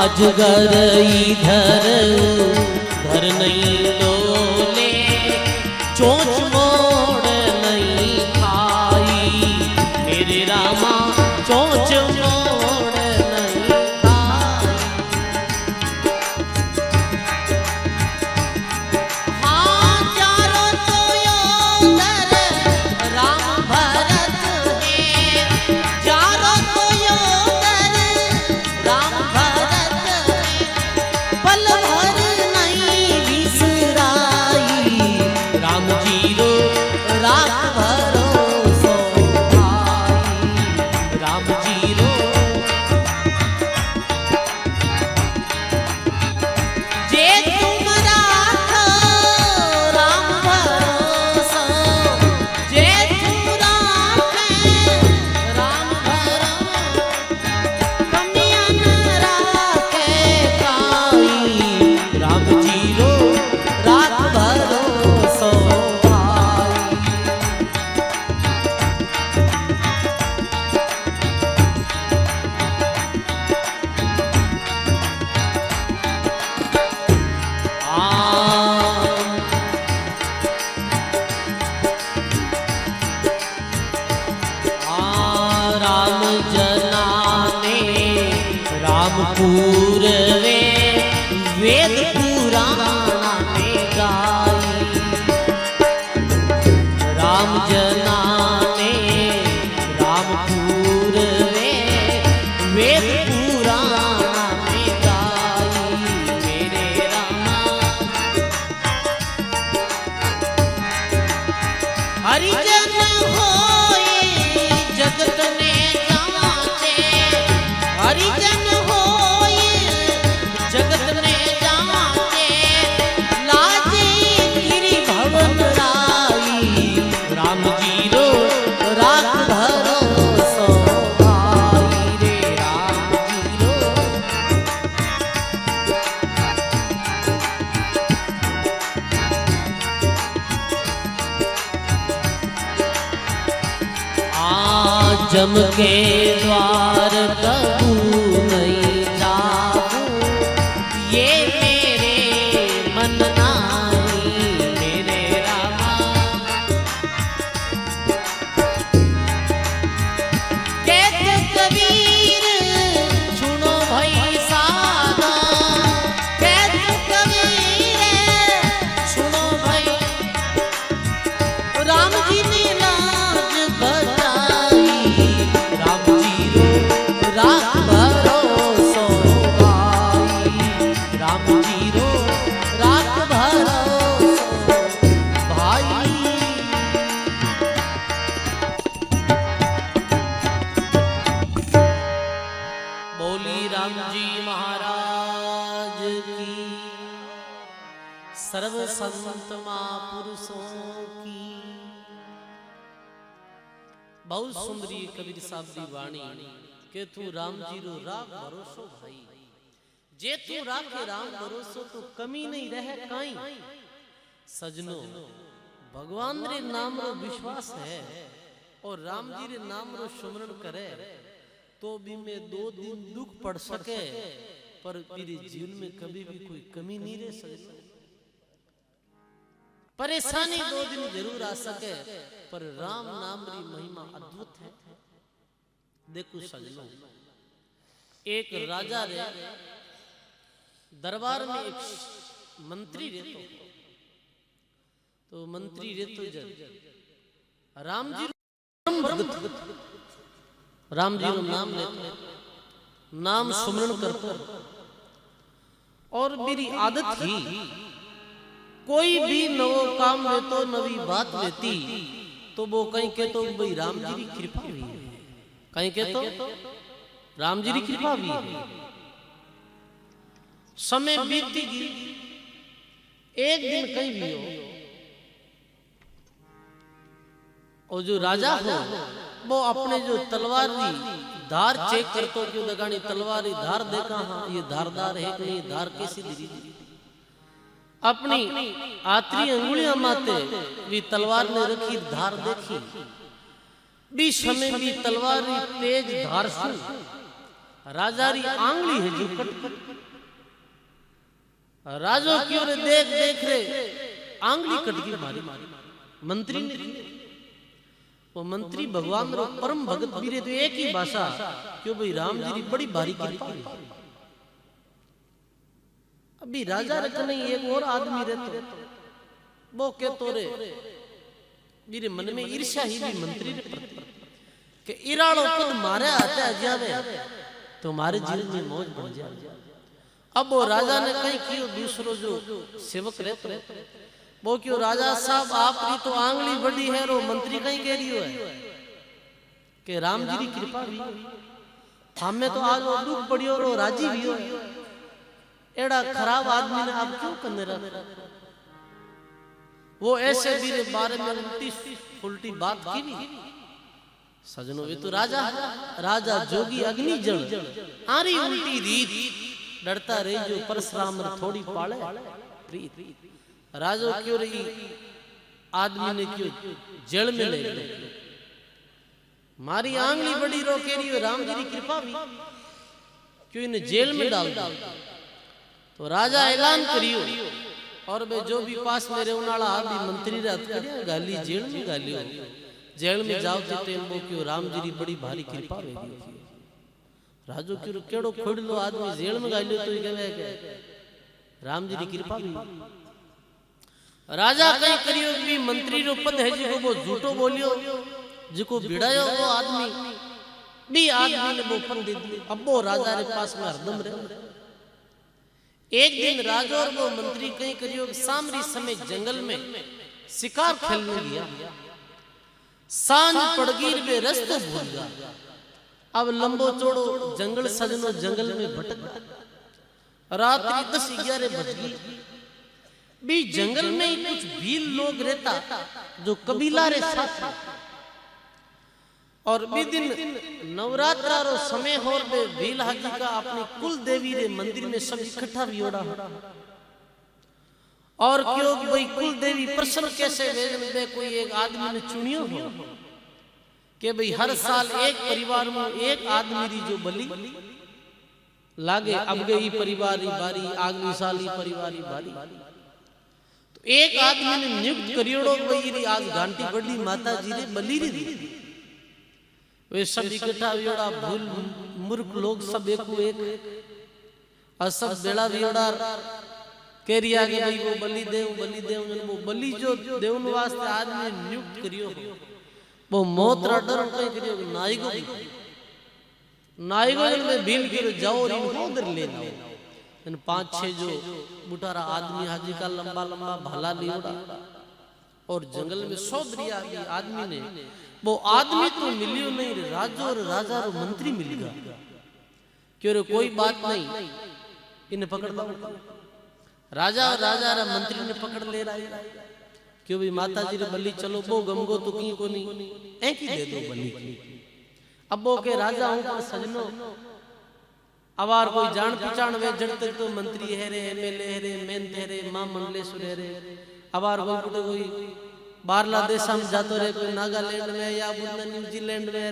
अजगर इधर घर नहीं डोले चोंच मोड़ नहीं खाई मेरे रामा चोंच मोड़ नहीं खाई। हाँ चारों तो योधर राम भरत है चारों तो योधर राम पल भर नहीं बिसराई राम जीरो रात भरोसो भाई राम जीरो जे तुम राखो राम भरोसो जे तुम राखे राम भरोसो कमियां न राखे राम जीरो रात भरोसो भाई। राम जना ने राम पूरवे वेद पुराण ने गाई राम जना ने राम पूरवे वेद पुराण ने गाई मेरे रामा हरिजन होए जगत ने जाचे हरिजन होए जगत ने जाचे लाजे गिरि भवन राई राम जीरो रात भरोसो भाई रे राम जीरो जम के द्वार कबू नहीं जाऊं ये मेरे मन नाई मेरे रामा कहते कबीर सुनो भाई साधा कहते कबीर सुनो भाई राम जी ने लाज बचाई राम जीरो रात भरोसो भाई राम जीरो रात भरोसो भाई। बोली राम जी महाराज की सर्व संत महापुरुषों की। बहुत सुंदरी कबीर साहब की वाणी के तू राम जीरो राग भरोसो भाई जे तू राखे राम भरोसो तो कमी नहीं रहे काई सजनो भगवान रे नाम रो विश्वास है और राम जी रे नाम रो सुमरण करे तो भी में 2 दिन दुख पड़ सके पर मेरे जीवन में कभी भी कोई कमी नहीं रह सकती। परेशानी 2 दिन जरूर आ सके पर राम नाम री महिमा अद्भुत है। देखो सजनो एक राजा रे दरबार में एक मंत्री रहतो तो मंत्री रहतो जब राम जी रो नाम लेते नाम सुमरण करतो और मेरी आदत थी कोई भी नवो काम लेतो नवी बात लेती तो वो कहीं कहतो भाई राम जी की कृपा हुई है, कहीं कहतो राम जी की कृपा हुई है। समय बीतती गई, एक दिन कहीं भी हो और जो राजा हो वो अपने जो तलवार की धार चेक करतो क्यों दगानी तलवार की धार देखा हाँ ये धारदार है कि नहीं, धार कैसी धीरी अपनी आतरी अंगुलियां माते भी तलवार ने रखी धार देखी भी समय भी तलवार की तेज धार सुन राजा री आंगली है जो कट राजो की ओर देख देख रे आंगली कट गई मारी मंत्री ने वो मंत्री भगवान रो परम भगत बीरे तो एक ही भाषा क्यों भाई राम जी की बड़ी भारी कृपा अभी राजा रख नहीं एक और आदमी रहते वो के तोरे मेरे मन में ईर्ष्या ही भी मंत्री ने के इराड़ो खुद मारे आते जावे तो हमारे जीवन में मौज बढ़ जाए। अब वो राजा ने कहीं कियो दूसरो जो सेवक रहते वो क्यों राजा साहब आपकी तो आंगली बड़ी है रो मंत्री कहीं कह रही है कि राम जी की कृपा हुई हमें तो आज वो दुख पड़ी और राजी भी हो एड़ा खराब आदमी ने आप क्यों करने रहा वो ऐसे मेरे बारे में उल्टी बात की नहीं। सजनों वे तो राजा राजा जोगी अग्नि जल आरी उल्टी रीत डरता रही जो परशुराम थोड़ी पाले प्रीत राजो क्यों रही आदमी ने क्यों जेल में ले गए मारी आंगली बड़ी रो के रही राम जी की कृपा भी क्यों इन्हें जेल में डाल दिया तो राजा ऐलान करियो और वे जो भी पास मेरे उनाला भी मंत्री रात करिया गाली जेल में गाली जेल में जाओ तो टेम्बो क्यों राम जी की बड़ी भारी कृपा वेगी राजो क्यों केड़ो खोड़ लो आदमी जेल में गालियो तो कहवे के राम जी की कृपा भी राजा कहीं करियो भी मंत्री रो पद है जिको वो झूठो बोलियो जिको भिड़ायो वो आदमी भी आदमी ने वो पद दे दिया अब वो राजा रे पास में हरदम रहे। एक दिन राजा और वो मंत्री कहीं करियो सामरी समय जंगल में शिकार खेलने गया सांझ पड़गीर में रास्ते भूल गया अब लंबो चौड़ो जंगल सजनो जंगल में भटक रात्रि 10-11 बज गई भी जंगल में ही कुछ भील लोग रहता जो कबीला रे साथ और भी दिन नवरात्रा रो समय होर बे भील हाजी का अपनी कुल देवी रे मंदिर में सब इकट्ठा वियोड़ा और क्यों भाई कुल देवी प्रसन्न कैसे वे कोई एक आदमी ने चुनियो हो कि भाई हर साल एक परिवार में एक आदमी री जो बलि लागे अब गई परिवार री बारी अगली साल ही परिवार री बारी तो एक आदमी ने नियुक्त करियोड़ो भाई री आज घंटी बड़ी माता जी रे बलि री दी वे सब इकट्ठा वियोड़ा भूल मूर्ख लोग सब एक और सब बेड़ा वियोड़ा केरिया के भाई वो बलि देव वो बलि जो देवन वास्ते आदमी नियुक्त करियो वो मोतरा डर कहीं करियो नाइगो में भील गिर जाओ इन उधर लेना इन 5-6 जो बुटारा आदमी हाजी का लंबा लंबा भाला लियोड़ा और जंगल में सौदरिया आदमी ने वो आदमी तो मिलियो नहीं राजो और राजा और मंत्री मिल गया क्यों कोई बात नहीं इन्हें पकड़ लो राजा और राजा रा मंत्री ने पकड़ ले रहा है क्यों भी माता जी रे बलि चलो वो गमगो तो की को नहीं एक ही दे दो बलि अब वो के राजा हूं पर सजनो अवार कोई जान पहचान वे जड़ते तो मंत्री है रे एमएलए है रे मेन है रे मां मंडलेश्वर है रे अबार कोई बारला देशा में जातो रहे, कोई नागालैंड में या बुन्ना न्यूजीलैंड में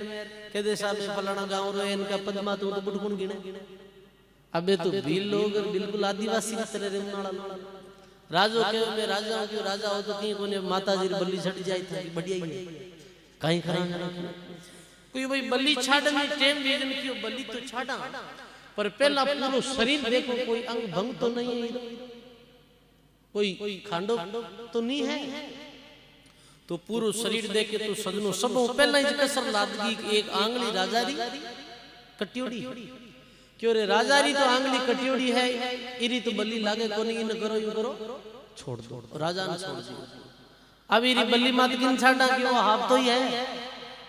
के देशा में फलाना गांव रहे इनका पद्मा तो बुटकुन गिने। अबे तो भील लोग बिल्कुल आदिवासी की तरह रहने राजो के मैं राजा हूं, क्यों राजा हो तो कहीं कोने माता जी बल्ली छट जाई था बढ़िया ही कहीं खरा कोई भाई बल्ली छाड़ में टेम विजन क्यों बल्ली तो छाड़ा, पर पहला पूरा शरीर देखो कोई अंग भंग तो नहीं है, कोई खांडो तो नहीं है, तो पूरा शरीर देखे तो सजनो सब पहला ही कसर लादगी एक आंगली राजारी कटियोड़ी क्यों रे राजारी तो आंगली कटियोड़ी है, इरी तो बल्ली लागे कोनी इन करो यू करो छोड़ दो, राजा ने छोड़ दिया। अब इरी बल्ली मात किन छाड़ा कि वो हाफ तो ही है,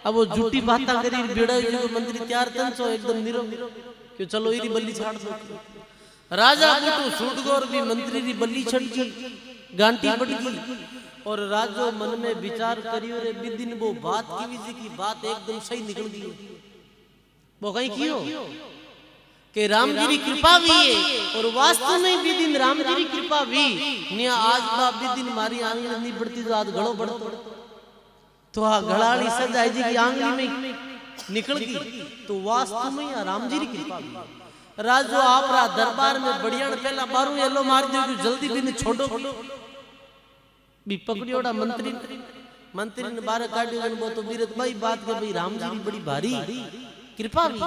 अब वो झूठी बातें करी बेड़ा जो मंत्री तैयार तन सो एकदम निरो क्यों चलो इरी बल्ली छाड़ दो। राजा बुटू सूट गोर भी मंत्री री बल्ली छड़ की गांटी बढ़ गई, और राजो मन में विचार करियो रे बिदिन वो बात की विधि की बात एकदम सही निकल गई। वो कहीं क्यों कि राम जी की कृपा भी है, और वास्तव में भी दिन राम जी की कृपा भी निया आज बा भी दिन मारी आंगली नहीं बढ़ती तो आज गड़ो बढ़तो, तो आ गड़ाली सजाई जी की आंगली में निकल गई, तो वास्तव में राम जी की कृपा भी। राजो आपरा दरबार में बढ़िया पहला बारू येलो मार दियो कि जल्दी बिन छोड़ो भी पकड़ियोड़ा मंत्री ने बारे काटियो वो तो बीरत भाई बात के भाई राम जी की बड़ी भारी कृपा भी।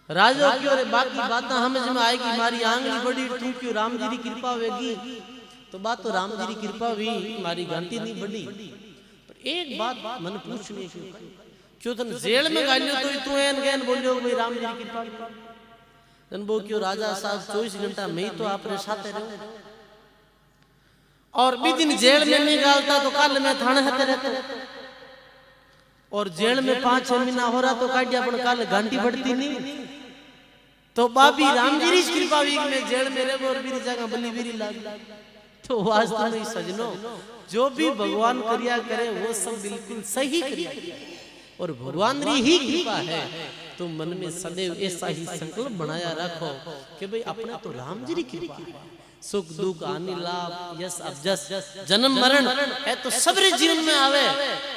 राजा क्यों रे बाकी बातें समझ में आएगी, हमारी आंगली बड़ी तू क्यों राम जी की कृपा होगी, तो बात तो राम जी की कृपा भी हमारी घंटी नहीं बड़ी, पर एक बात मन पूछनी क्यों तन जेल में गालियो तो तू एन गैन बोलियो भाई राम जी की कृपा तन वो क्यों राजा साहब 24 घंटा मैं तो आपने साथ रहूं, और भी दिन जेल में नहीं डालता तो कल मैं थाने हते रहता, और जेल में 5-6 महीना हो रहा तो काटिया पर कल घंटी बढ़ती नहीं, तो बाबी राम जी की कृपा भी में जेल में रहे और मेरी जगह बल्ली बीरी लाग। तो वास्तव में सजनो जो भी भगवान करिया करे वो सब बिल्कुल सही करिया, और भगवान री ही कृपा है, तो मन में सदैव ऐसा ही संकल्प बनाया रखो कि भाई अपना तो राम जी की कृपा है, सुख दुख हानि लाभ यश अवजस जन्म मरण है तो सबरे जीवन में आवे,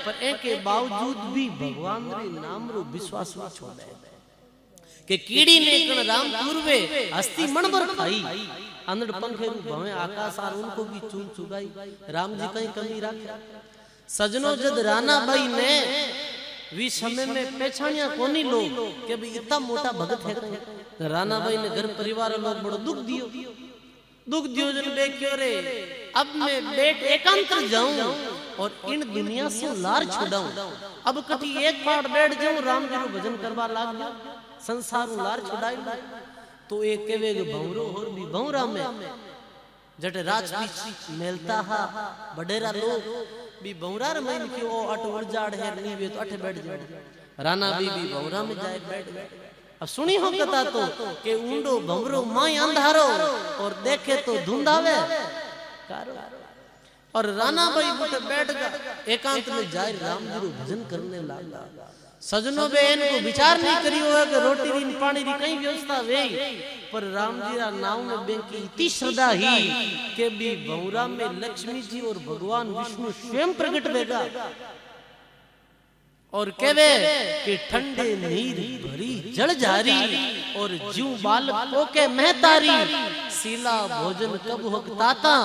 पर एक के बावजूद भी भगवान रे नाम रो विश्वास न छोड़े कि कीड़ी ने कण राम पूर्वे हस्ती मन भर खाई, अंदर पंखे रू भवे आकाश आर उनको भी चून चुगाई, राम जी कहीं कमी रखे। सजनो जद राणा बाई ने वी समय में पहचानिया कोनी लोग कि भाई इतना मोटा भगत है, राणा बाई ने घर परिवार लोग बड़ो दुख दियो जन बे क्यों रे अब मैं बेट एकांतर जाऊं और इन दुनिया से लार छुड़ाऊं, अब कभी एक बार बैठ जाऊं राम जी को भजन करवा लाग जाऊं संसार लार छुड़ाई, तो एक केवे भौरो और भी भौरा में जट राजपीछ मेलता हा बडेरा लोग भी भौरा रे मन क्यों अट उड़जाड़ है नहीं वे तो अठे बैठ जाए, राणा भी भौरा में जाए बैठ। अब सुनी हो कथा तो के ऊंडो भंवरो माई अंधारो और देखे तो धुंध आवे कारो, और राणा भाई बुटे बैठ गया एकांत में जाए राम जी को भजन करने लगा। सजनो बहन को विचार नहीं करियो है कि रोटी री पानी री कई व्यवस्था वे, पर राम जी रा नाम में बेंकी इतनी श्रद्धा ही के भी भौरा में लक्ष्मी जी और भगवान विष्णु स्वयं प्रकट होगा, और कहवे कि ठंडे नीर भरी जल जारी और जीव बालक को के महतारी, सीला भोजन कब हो ताता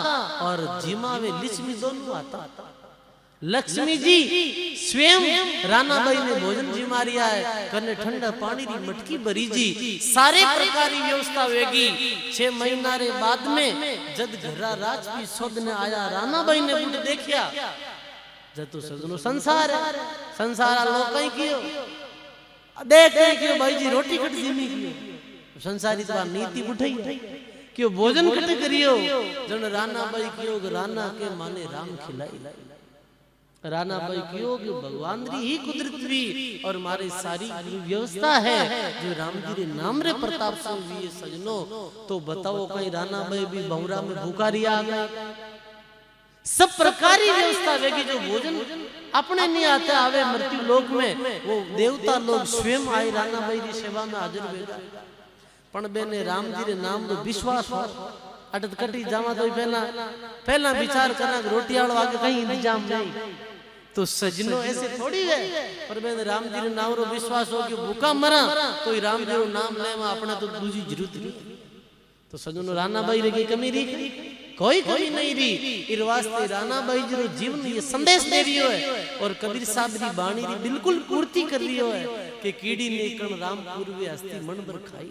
और जिमावे लक्ष्मी दोनों आता। लक्ष्मी जी स्वयं राणा बाई ने भोजन जी मारिया है, कने ठंडा पानी री मटकी भरी जी, सारे प्रकार की व्यवस्था होगी। 6 महीना रे बाद में जद घरा राजपी सौद ने आया राणा बाई ने बुट देखिया, जतो सजनो संसार है, संसार लोग कहीं कियो देख कहीं कियो भाई जी रोटी कट जिमी कियो, संसारी तो नीति उठाई क्यों भोजन कट करियो, जन राणा बाई कियो राणा के माने राम खिलाई, राणा बाई कियो कि भगवान री ही कुदरत भी और मारे सारी व्यवस्था है जो राम जी रे नाम रे प्रताप से हुई है। सजनो तो बताओ कहीं राणा बाई भी भौरा में भूखा रिया गए, सब प्रकार की व्यवस्था होगी, जो भोजन अपने नहीं आते आवे मृत्यु लोक में वो देवता लोग स्वयं आए राणा बाई की सेवा में हाजिर होगा, पण बेने राम जी रे नाम रो विश्वास हो अटत कटी जावा तो पहला पहला विचार करना रोटी वालों आगे कहीं इंतजाम नहीं। तो सजनो ऐसे थोड़ी है, पर मैं राम जी रे नाम रो विश्वास हो कि भूखा मरा तो राम जी रो नाम ले अपना तो दूसरी जरूरत नहीं। तो सजनो राणा भाई रे की कमी री कोई कमी नहीं री। इस वास्ते राणा भाई जी रो जीवन ये संदेश दे रही है और कबीर साहब री बाणी री बिल्कुल पूर्ति कर रही है कि कीड़ी ने कण राम पूर्वे हस्ती मन भर खाई।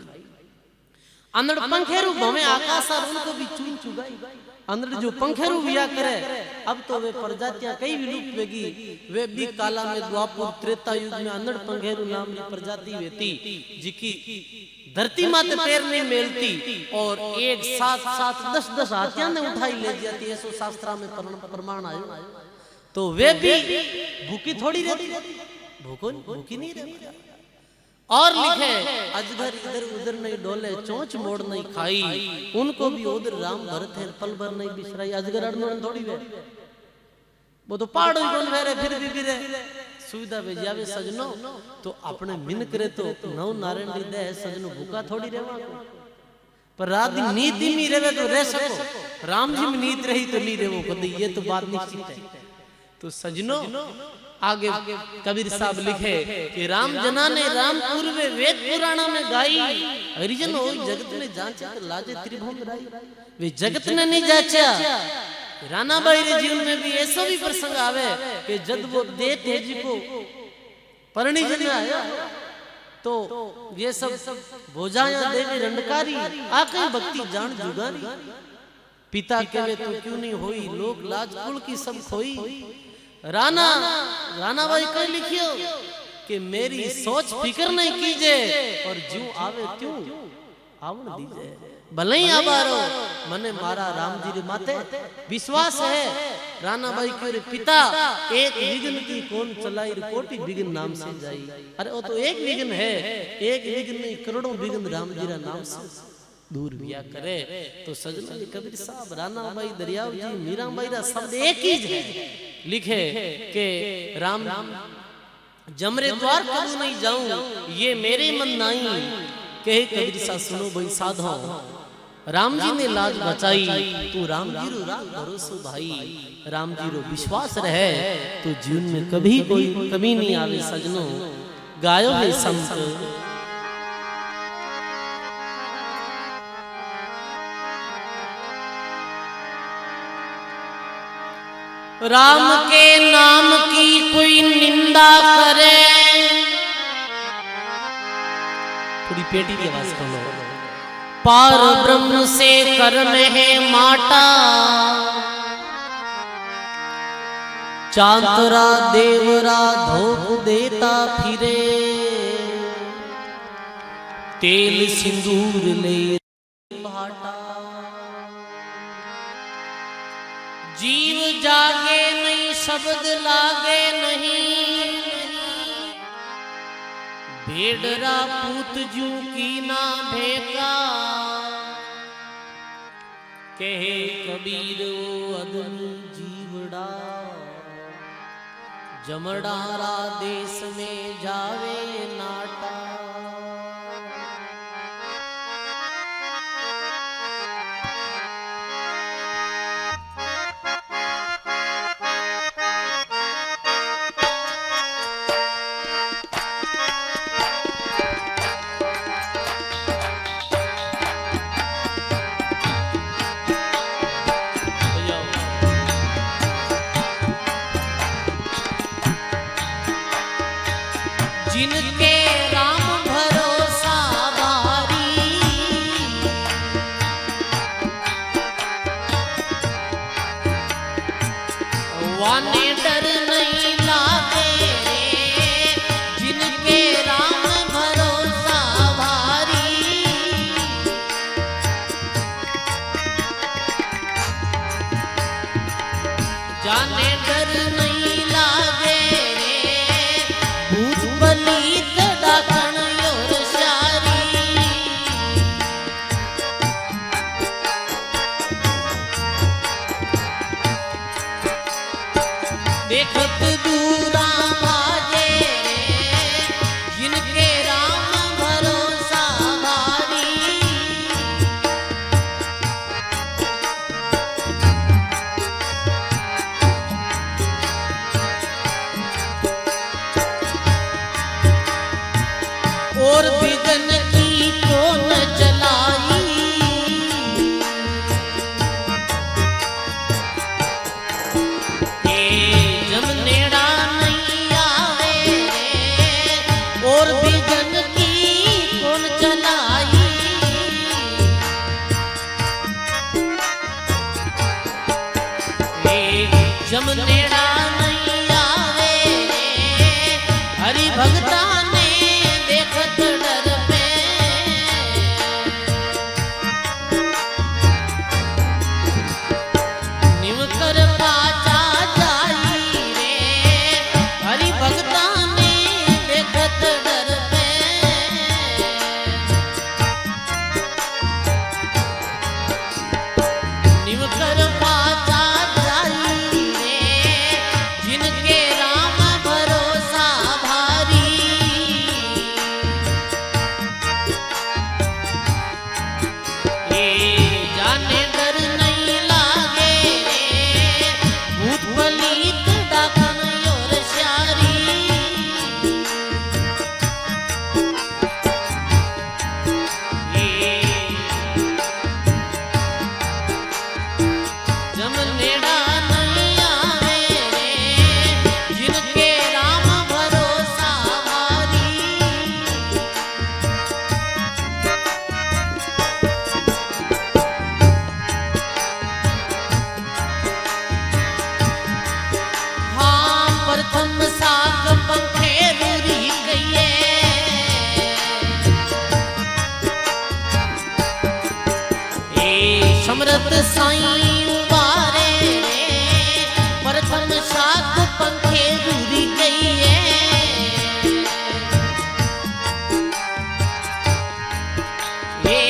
अंदर पंखेरु भवे आकाश और उनको भी चून चुगाई। अंदर जो पंखेरु विया करे अब तो वे प्रजातियां कई विलुप्त वेगी। वे भी काला में द्वापर त्रेता युग में अंदर पंखेरु नाम की प्रजाति वेती जिकी धरती माते पैर नहीं मेलती और एक साथ साथ 10-10 हाथियां ने उठाई ले जाती। ऐसो शास्त्रा में प्रमाण आयो। तो वे भी भूखी थोड़ी रहती, भूखी नहीं रहती। और लिखे अजगर इधर उधर नहीं डोले चोंच मोड़ नहीं खाई, उनको भी उधर राम भरत है पल भर नहीं बिसराई। अजगर अड़न थोड़ी वे वो तो पहाड़ ही कौन वेरे फिर भी फिरे सुविधा भेजावे सजनो। तो अपने मिन करे तो नव नारायण हृदय है सजनो भूखा थोड़ी रहवा पर रात दिन नींद में रहे तो रह सको। राम जी में नींद रही तो नहीं रहो कभी, ये तो बात निश्चित है। तो सजनो आगे कबीर साहब लिखे कि राम जना ने राम पूर्वे वेद पुराणा में गाई। हरिजन हो जगत ने जांचा लाजे त्रिभुवन राई। वे जगत ने नहीं जांचा। राणा भाई रे जीवन में भी ऐसा भी प्रसंग आवे कि जब वो दे तेजी को परणी जन आया तो ये सब भोजाया देवी रंडकारी आके भक्ति जान जुगारी। पिता कहे तो क्यों नहीं होई लोक लाज कुल की सब खोई। राणा भाई कह लिखियो कि मेरी सोच फिक्र नहीं कीजे और ज्यों आवे त्यों आवण दीजे। भले ही आबारो मने मारा राम जी रे माते विश्वास है। राणा भाई के पिता एक विघ्न की कौन चलाई कोटि विघ्न नाम से जाई। अरे वो तो एक विघ्न है, एक विघ्न नहीं करोड़ों विघ्न राम जी रा नाम से दूर बिया करे। तो सजनो कबीर साहब राणा भाई दरियाव जी मीरा भाई रा शब्द एक ही है। लिखे के राम जमरे द्वार कबू नहीं जाऊं ये मेरे मन नहीं। कहे कबीर साहब सुनो भाई साधो राम जी ने लाज बचाई तू राम जी रो राम भरोसो भाई। राम जी रो विश्वास रहे तो जीवन में कभी कोई कमी नहीं आवे सजनो। गायो है संत राम के नाम की कोई निंदा करे। थोड़ी पेटी की आवाज खोलो। पार ब्रह्म से कर्म है माटा चांतरा देवरा धोप देता फिरे। तेल सिंदूर ले भाटा जीव जागे नहीं शब्द लागे नहीं। भेड़रा पूत जू की ना भेका कहे कबीर वो अदम जीवड़ा। जमड़ारा देश में जावे नाटा। जिनके राम भरोसा भारी वाने डर नहीं लागे। जिनके राम भरोसा भारी जाने डर नहीं लागे। भूत बलित डाकण योर शारी देखत दूरा माजे। जिनके राम भरोसा भारी जमनेड़ा नहीं आवे हरि भगता ने देखत डर पे निम कर पाचा जाई रे हरि भगता ने देखत डर पे निम कर पाचा जाई रे जिनके राम भरोसा भारी ये जाने डर नहीं लागे रे भूत पलीत डाकन और श्यारी जमनेड़ा नहीं आवे रे जिनके राम भरोसा भारी हाँ प्रथम साग पंखे रूरी गईए समरथ साईं उबारे रे प्रथम साग पंखे रूरी गईए ये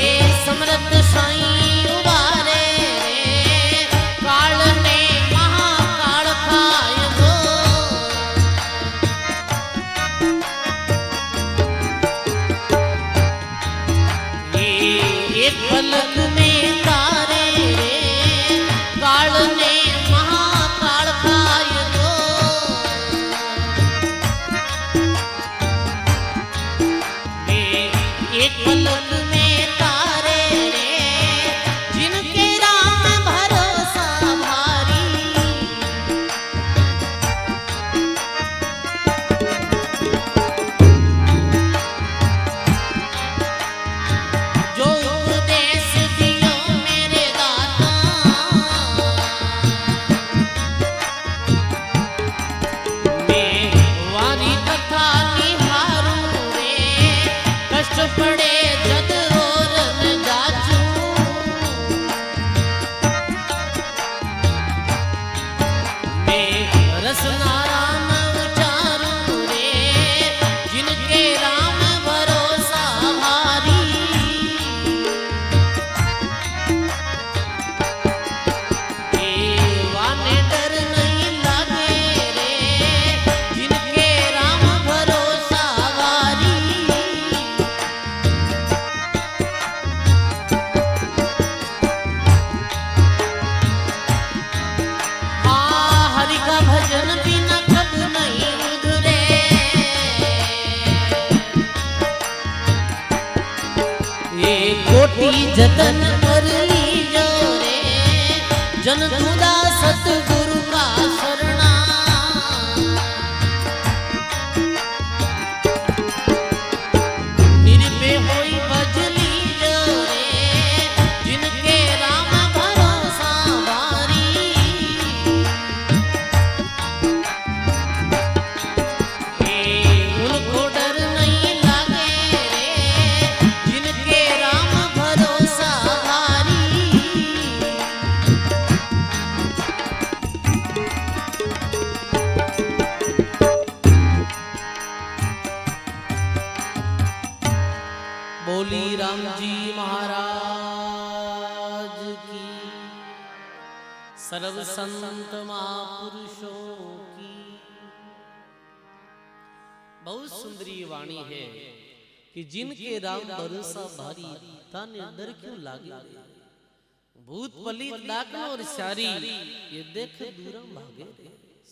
समरथ साईं उबारे रे काल ने महाकाल खाए गो ये एक पलक में तारे रे काल ने महाकाल खाए गो ये एक पलक में तारे रे जिनके राम भरोसा भारी जो उपदेश दियो मेरे दाता मैं वारी कथा निहारूं रे कष्ट पड़े जग और न जाचूं मैं रसना राम उचारूं रे जिनके राम भरोसा भारी वाने डर नहीं लागे रे जिनके राम भरोसा भारी हाँ हरि का भजन बिना कब नहीं उधरे ये कोटि जतन कर लीजो रे जन खुदा सतगुरु का शरणा निर्भय होई भज लीजो रे जिनके राम भरोसा भारी उनको डर नहीं लागे रे जिनके राम भरोसा भारी बोली राम जी महाराज की सर्व संत महापुरुषों की बहुत सुंदरी वाणी है कि जिनके राम भरोसा भारी ताने डर क्यों लागे भूत पलीत डाकन और सारी ये देख दूरम भागे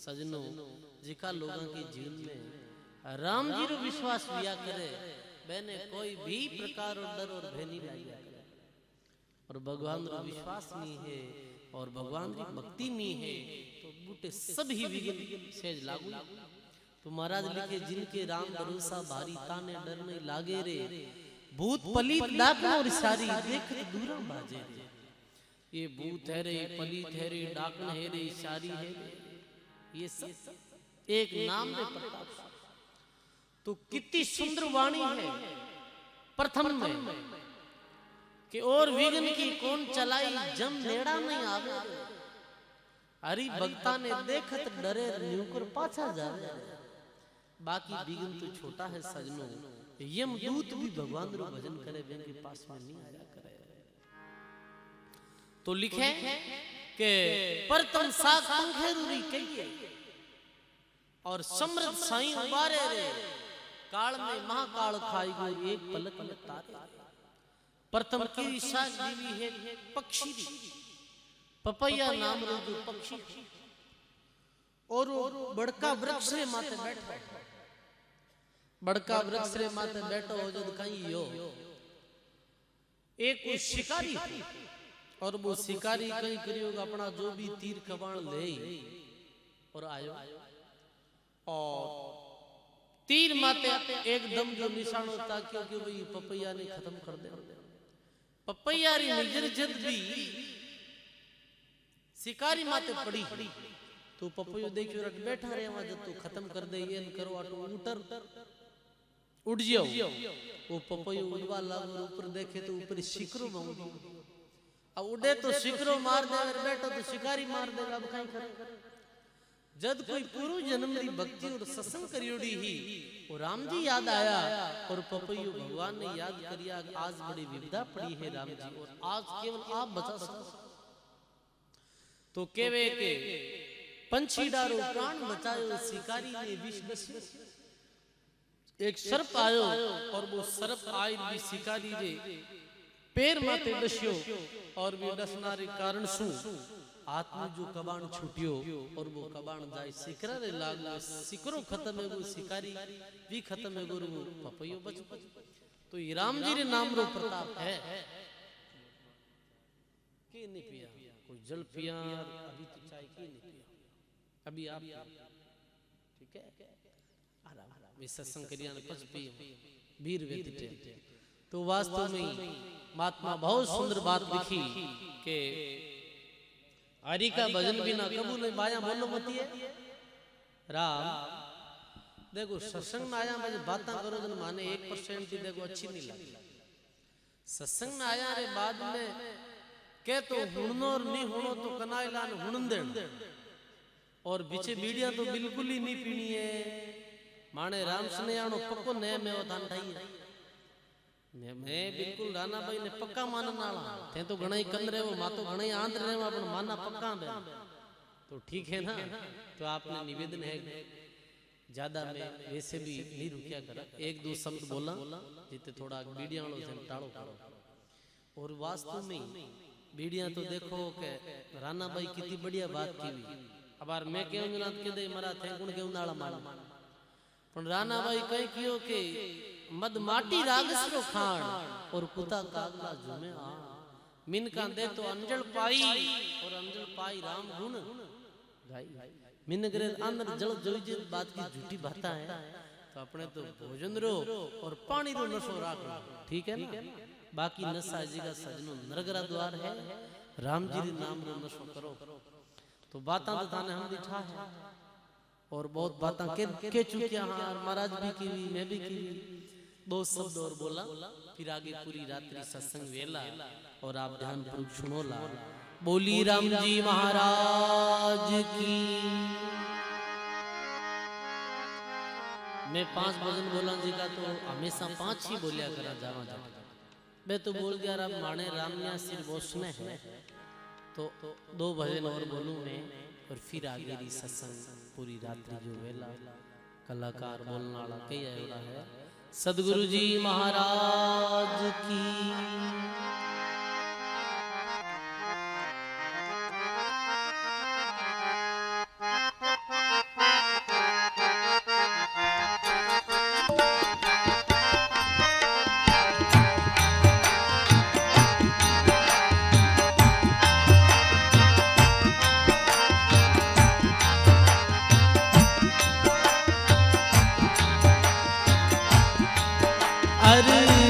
सजनो जिका लोगों के जीवन में राम जी रो विश्वास किया करे मैंने कोई भी प्रकार और डर और भय नहीं लाया और भगवान रो विश्वास नहीं है और भगवान की भक्ति नहीं है तो बूटे सब ही विघ्न सहज लागू तो महाराज लिखे जिनके राम भरोसा भारी ताने डर नहीं लागे रे भूत पलीत डाकन और सारी देख दूरम बाजे ये भूत है रे पलीत है रे डाकन है रे सारी है रे ये सब एक नाम में प्रताप। तो कितनी सुंदर वाणी है प्रथम में कि और विघ्न की कौन चलाई जम नेड़ा नहीं आवे। हरि भक्ता ने देखत डरे न्यूकर पाछा जावे। बाकी विघ्न तो छोटा है सजनों, यम दूत भी भगवान रो भजन करे वे के पास में नहीं आया करे। तो लिखे कि परतम साग पंखेरुरी कहिए और समृद्ध साईं उबारे रे। काल में महाकाल खाई गई एक पलक में तारे। प्रथम की साग देवी है पक्षी पपैया नाम रो जो पक्षी और बड़का वृक्ष रे माथे बैठो। बड़का वृक्ष रे माथे बैठो हो जद कहीं यो एक शिकारी और वो शिकारी कहीं करियो अपना जो भी तीर कबाण ले और आयो और तीर माते एकदम जो निशान होता क्योंकि भाई पपैया ने खत्म कर दे। पपैया री नजर जद भी शिकारी माते पड़ी तो पपैयो देखियो रख बैठा रहे वहां जब तू खत्म कर दे ये करो आटो उतर उड़ जाओ। वो पपैयो उड़वा लागो ऊपर देखे तो ऊपर शिकरो मांगो। अब उड़े तो शिकरो मार दे और बैठो तो शिकारी मार देगा। अब कहीं करे जद कोई पूर्व जन्म री भक्ति और सत्संग करियोड़ी ही और राम जी याद आया और पपैयो भगवान ने याद करिया। आज बड़ी विपदा पड़ी है राम जी और आज केवल आप बचा सको। तो केवे के पंछी डारो प्राण बचायो शिकारी ने विष डस्यो। एक सर्प आयो और वो सर्प आई भी शिकारी रे पैर माते डस्यो और भी डसनारे कारण सु हाथ में जो कबाण छूटियो और वो कबाण जाए शिकरा रे लागो। शिकरो खत्म है वो शिकारी भी खत्म है गुरु पपैयो बच। तो ये राम जी रे नाम रो प्रताप है। की नहीं पिया कोई जल पिया अभी तो चाय की नहीं पिया अभी आप ठीक है आराम वे सत्संग करिया ने पच पी वीर व्यतीत। तो वास्तव में महात्मा बहुत सुंदर बात लिखी के हरि का भजन बिना कबू नहीं बाया बोलो मती है राम। देखो सत्संग में आया मुझे बातें करो जन माने 1% भी देखो अच्छी नहीं लगी। सत्संग में आया रे बाद में के तो हुणनो और नहीं हुणो तो कनाइला ने हुणन देन और बीचे बीड़िया तो बिल्कुल ही नहीं पीनी है। माने राम सनेयानो पक्को ने में वधान ढाई है। मैं बिल्कुल राणा भाई ने पक्का मानन वाला थे तो घणा ही कम रहे वो मा तो घणा ही आंत रहे अपन माना पक्का बे तो ठीक है ना। तो आपने निवेदन है ज्यादा में वैसे भी नहीं रुकिया कर एक दो शब्द बोला जिते थोड़ा बीड़िया वालों से टाड़ो करो। और वास्तव में बीड़िया तो देखो के राणा भाई कितनी बढ़िया बात की हुई। अब यार मैं क्यों ना के दे मरा थे गुण के उनाला मार पण राणा भाई कहीं कियो के मद माटी रागसरो खान और कुता कागला झूमे आ मिनका दे तो अंजल पाई और अंजल पाई राम गुण गाई। मिन करे अंदर जल जोई बात की झूठी बातें है तो अपने तो भोजन रो और पानी रो नशो राखो ठीक है ना। बाकी नशा जी का सजनो नरगरा द्वार है राम जी रे नाम रो नशो करो। तो बातें तो थाने हम दिखा है और बहुत बातें के चुके हां महाराज भी की मैं भी की दो शब्द और बोला फिर आगे पूरी रात्रि सत्संग वेला और आप ध्यान पूर्वक सुनो ला। बोली राम जी महाराज की। मैं 5 भजन बोला जी का तो हमेशा 5 ही बोलिया करा जावा जावा। मैं तो बोल गया राम माने रामनिया सिर बोसने है तो 2 भजन और बोलूं मैं और फिर आगे री सत्संग पूरी रात्रि जो वेला कलाकार बोलने वाला कई आयोड़ा है। सदगुरु जी महाराज की।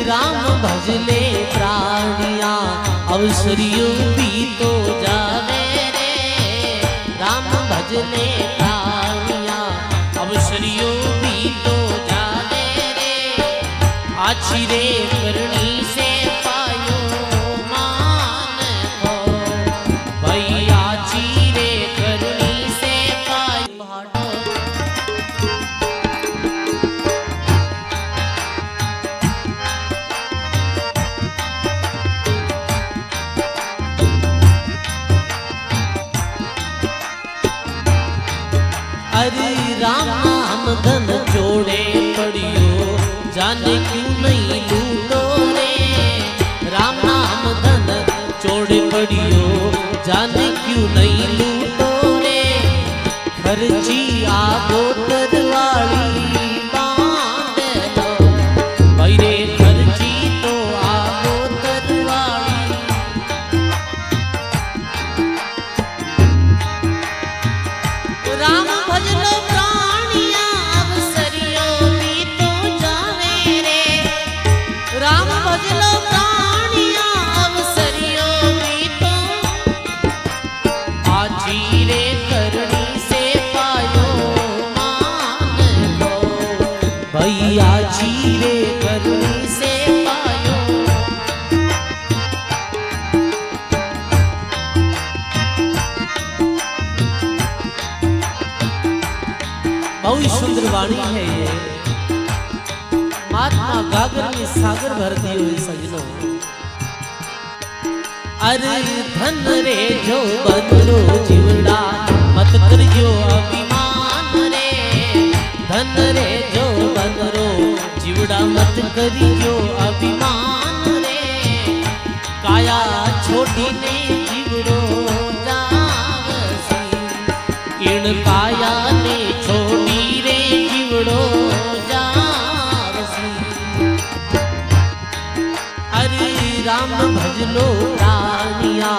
राम भजले प्राणिया अवसरियों भी तो जावे रे। राम भजले प्राणिया आछी रे करनी से पायो मान को भाई आछी रे करनी से पायो भाटो अरे राम नाम धन जोड़े पड़ियो जाने क्यों नहीं लूटो रे राम नाम धन जोड़े पड़ियो जाने क्यों नहीं लूटो रे खर्ची आगो तरवाली बांध लो भाई रे खर्ची तो आगो तरवाली राम भजलो प्राणिया अवसरियो भी तो जावे रे राम भजलो प्राणिया अवसरियो भी तो आछी रे करनी से पायो मान को भाई आछी रे करनी से पायो बहुत सुंदर वाणी है ये महात्मा गागर में सागर भर दियो सजनो अरे धन रे जो बदलो जीवड़ा मत करियो अभिमान रे धन रे जो बदलो जीवड़ा मत करियो अभिमान रे काया छोटी ने जीवड़ो जावसी इन काया ने छोड़ी रे जीवड़ो जावसी अरे राम भजलो प्राणिया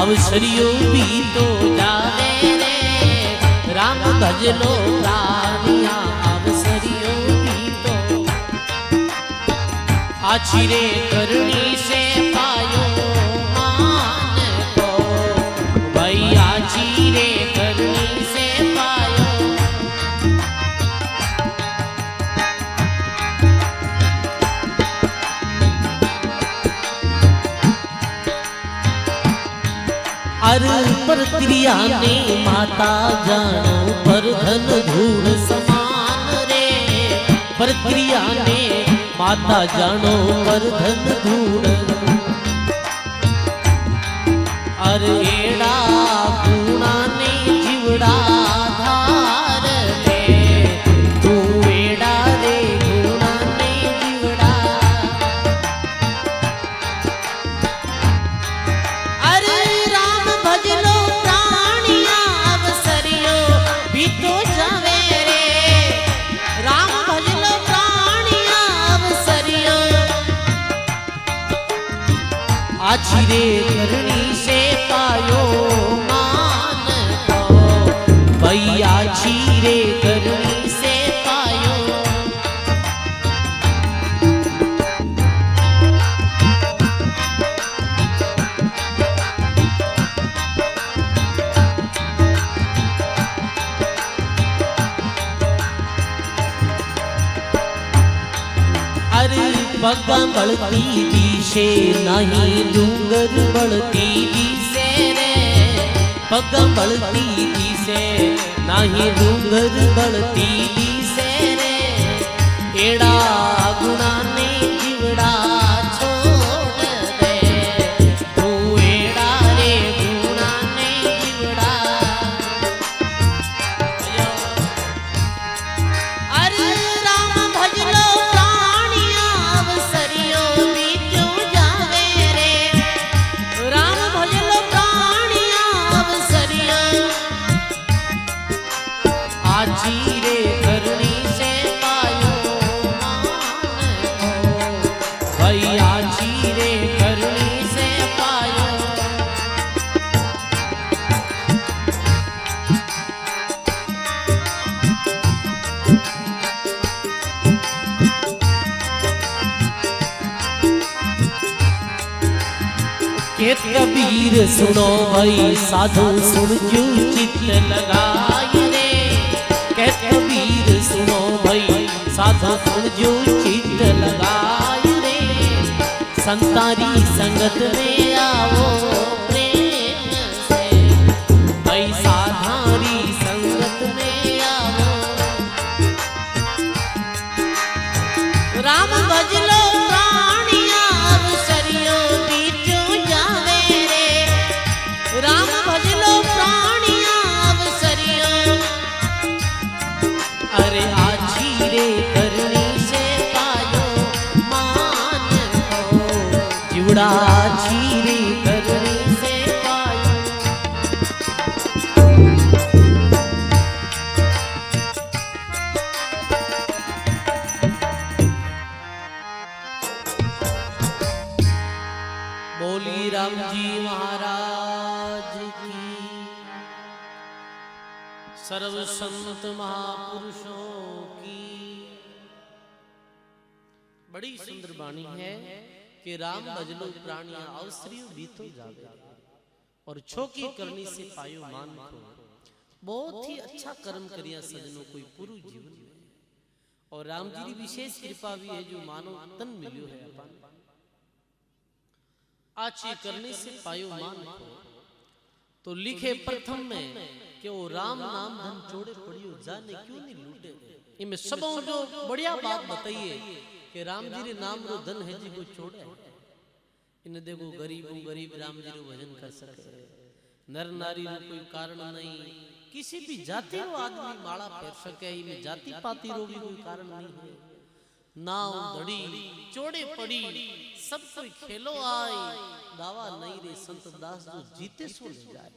अवसरियो भी तो जावे रे राम भजलो प्राणिया अवसरियो भी तो आछी रे करनी से पायो मान को भाई आछी रे करनी से पायो अरे पर क्रिया ने माता जानो पर धन धूल समान रे पर क्रिया ने माता जानो पर धन धूल अरे एड़ा गुणा ने जीवड़ा धार ले तू एड़ा रे गुणा ने जीवड़ा अरे राम भजलो प्राणिया अवसरियो भी तो जावे रे राम भजलो प्राणिया अवसरियो आछी रे करनी से पायो मान को भाई आछी रे करनी से पायो अरे पगा बढ़ती दिशे नहीं डूंगर बढ़ती दिशे रे पगा बढ़ती दिशे नहीं डूंगर बढ़ती दिशे रे एड़ा गुणा ने जीवड़ा छोड़ दे तू एड़ा रे गुणा ने जीवड़ा अरे राम भजलो प्राणिया अवसरियो भी क्यों जावे रे राम भजलो प्राणिया अवसरियो आछी रे करनी से पायो मान को भाई आछी रे करनी से पायो के कबीर सुनो भाई साधु सुन जो चित्त लगाई रे के कबीर सुनो भाई साधु सुन जो चित्त लगाई संतारी संगत में आओ प्रेम से, ऐसा धारी संगत में आओ। राम भज लो प्राणिया अवसरियो बीचो जावे रे, राम भज लो प्राणिया अवसरियो। अरे आछी रे करनी से पायो मान को, जीवड़ा आछी रे करनी से पायो। बोली राम जी महाराज की, सर्व संत महापुरुषों की। बड़ी सुंदर वाणी है कि राम भजलो प्राणिया अवसरियो बीतो जावे, और छोकी करनी से पायो मान को। बहुत ही अच्छा कर्म करिया सजनों कोई पूरु जीवन में, और राम जी की विशेष कृपा भी है जो मानो तन मिलियो है अपन। आची करने से पायो मान को, तो लिखे प्रथम में कि वो राम नाम धन छोड़े पड़ियो जाने क्यों नहीं लूटे। इनमें सबों जो बढ़िया बात बताइए कि राम जी रे नाम रो धन है जी को छोड़े। इन्हें देखो गरीब राम जी रो भजन कर सके, नर नारी रो कोई कारण नहीं, किसी भी जाति रो आदमी माला फेर सके, इनमें जाति पाति रो भी कोई कारण नहीं है। नाव धड़ी चोड़े पड़ी सब कोई खेलो आए, दावा नहीं रे संत दास जो जीते सो ले जाए।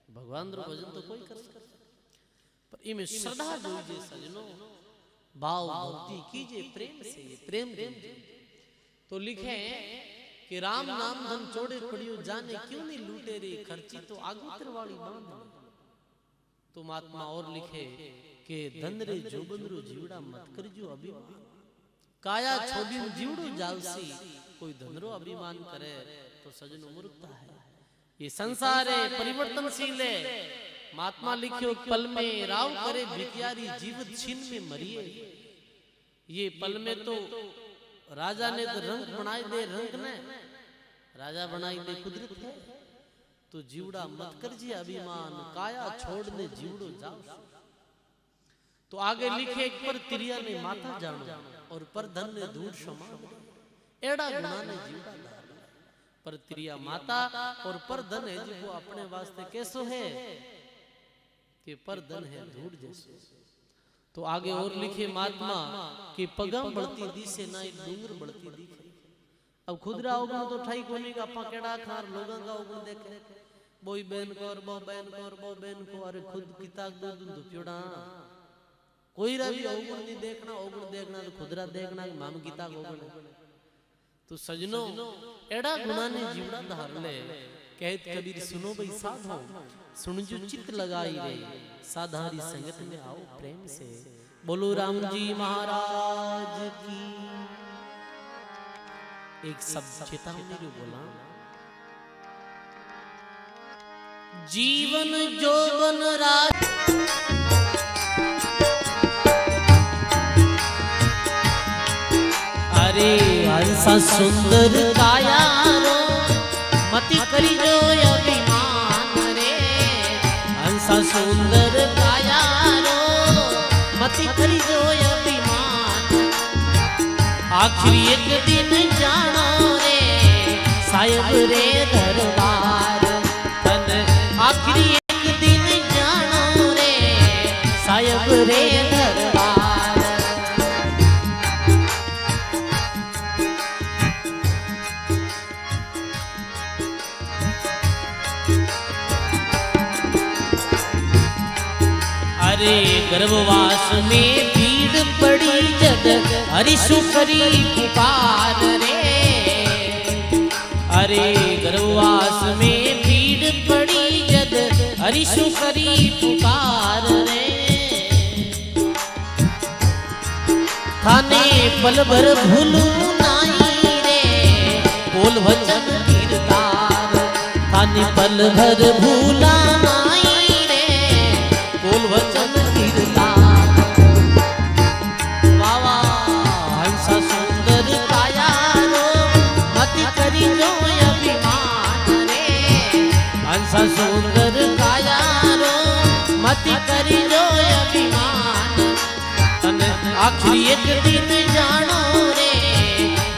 भगवान रो भजन तो कोई कर सकता, पर इनमें श्रद्धा जोइए सजनों, भाव भक्ति कीजिए प्रेम से, प्रेम तो लिखे कि राम नाम धन चोड़े पड़ियो जाने क्यों नहीं लूटे रे, खर्ची तो आगुतर वाली बांध। तो महात्मा और लिखे कि धन रे जोबन रो जीवड़ा मत करजो अभिमान, काया छोबिन जीवड़ो जालसी, कोई धन रो अभिमान करे तो सजनो मूर्खता है। ये संसार है परिवर्तनशील है, महात्मा लिखियो पल में राव करे भिखारी जीवित छीन में मरिए। ये पल में तो राजा ने तो रंग बनाई दे, रंग ने राजा बनाई दे कुदरत है, तो जीवड़ा मत करजिए अभिमान, काया छोड़ दे जीवड़ो जाओ। तो आगे लिखे पर तिरिया ने माथा जानो, और पर धन ने धूड़ समान, एड़ा गुना ने जीवड़ा धार। पर तिरिया माता और पर धन है जी वो अपने वास्ते कैसो है कि पर धन है धूड़ जैसे। तो आगे और लिखे महात्मा कि पगम बढ़ती दिसे ना एक डूंगर बढ़ती दिखे। अब खुदरा उगन तो ठाई कोनी का पकेड़ा खार लोगों का उगन देखे, बोई बहन को और बो बहन को और बो बहन को, अरे खुद किताब दो दूं प्योड़ा कोई रवि उगन नहीं देखना, उगन देखना तो खुदरा देखना माम गीता उगन। तो सजनों एड़ा गुना ने जीवड़ा धार ले, कहत कबीर सुनो भाई साधो, सुन जो चित्त लगाई रे, साधारी संगत में आओ प्रेम से। बोलो राम जी महाराज की। एक शब्द चेतावनी जो बोला, जीवन जोबन राज अरे हंसा सुंदर काया रो मति करी जो अभिमान रे, हंसा सुंदर काया रो मति करी जो अभिमान। आखिरी एक दिन जानो रे साहिब रे दरबार, तन आखिरी एक दिन जानो रे साहिब रे दरबार। अरे गर्भवास में भीड़ पड़ी जद हरिशु करी पुकार रे, अरे गर्भवास में भीड़ पड़ी जद हरिशु करी पुकार रे। थाने पल भर भूलू नाई रे बोल वचन कीर्तार, थाने पल भर भूला नाई रे बोल वचन कीर्तार। वावा हंसा सुंदर काया रो मति मती करी जो अभिमान तने आखिरी एक दिन जानो रे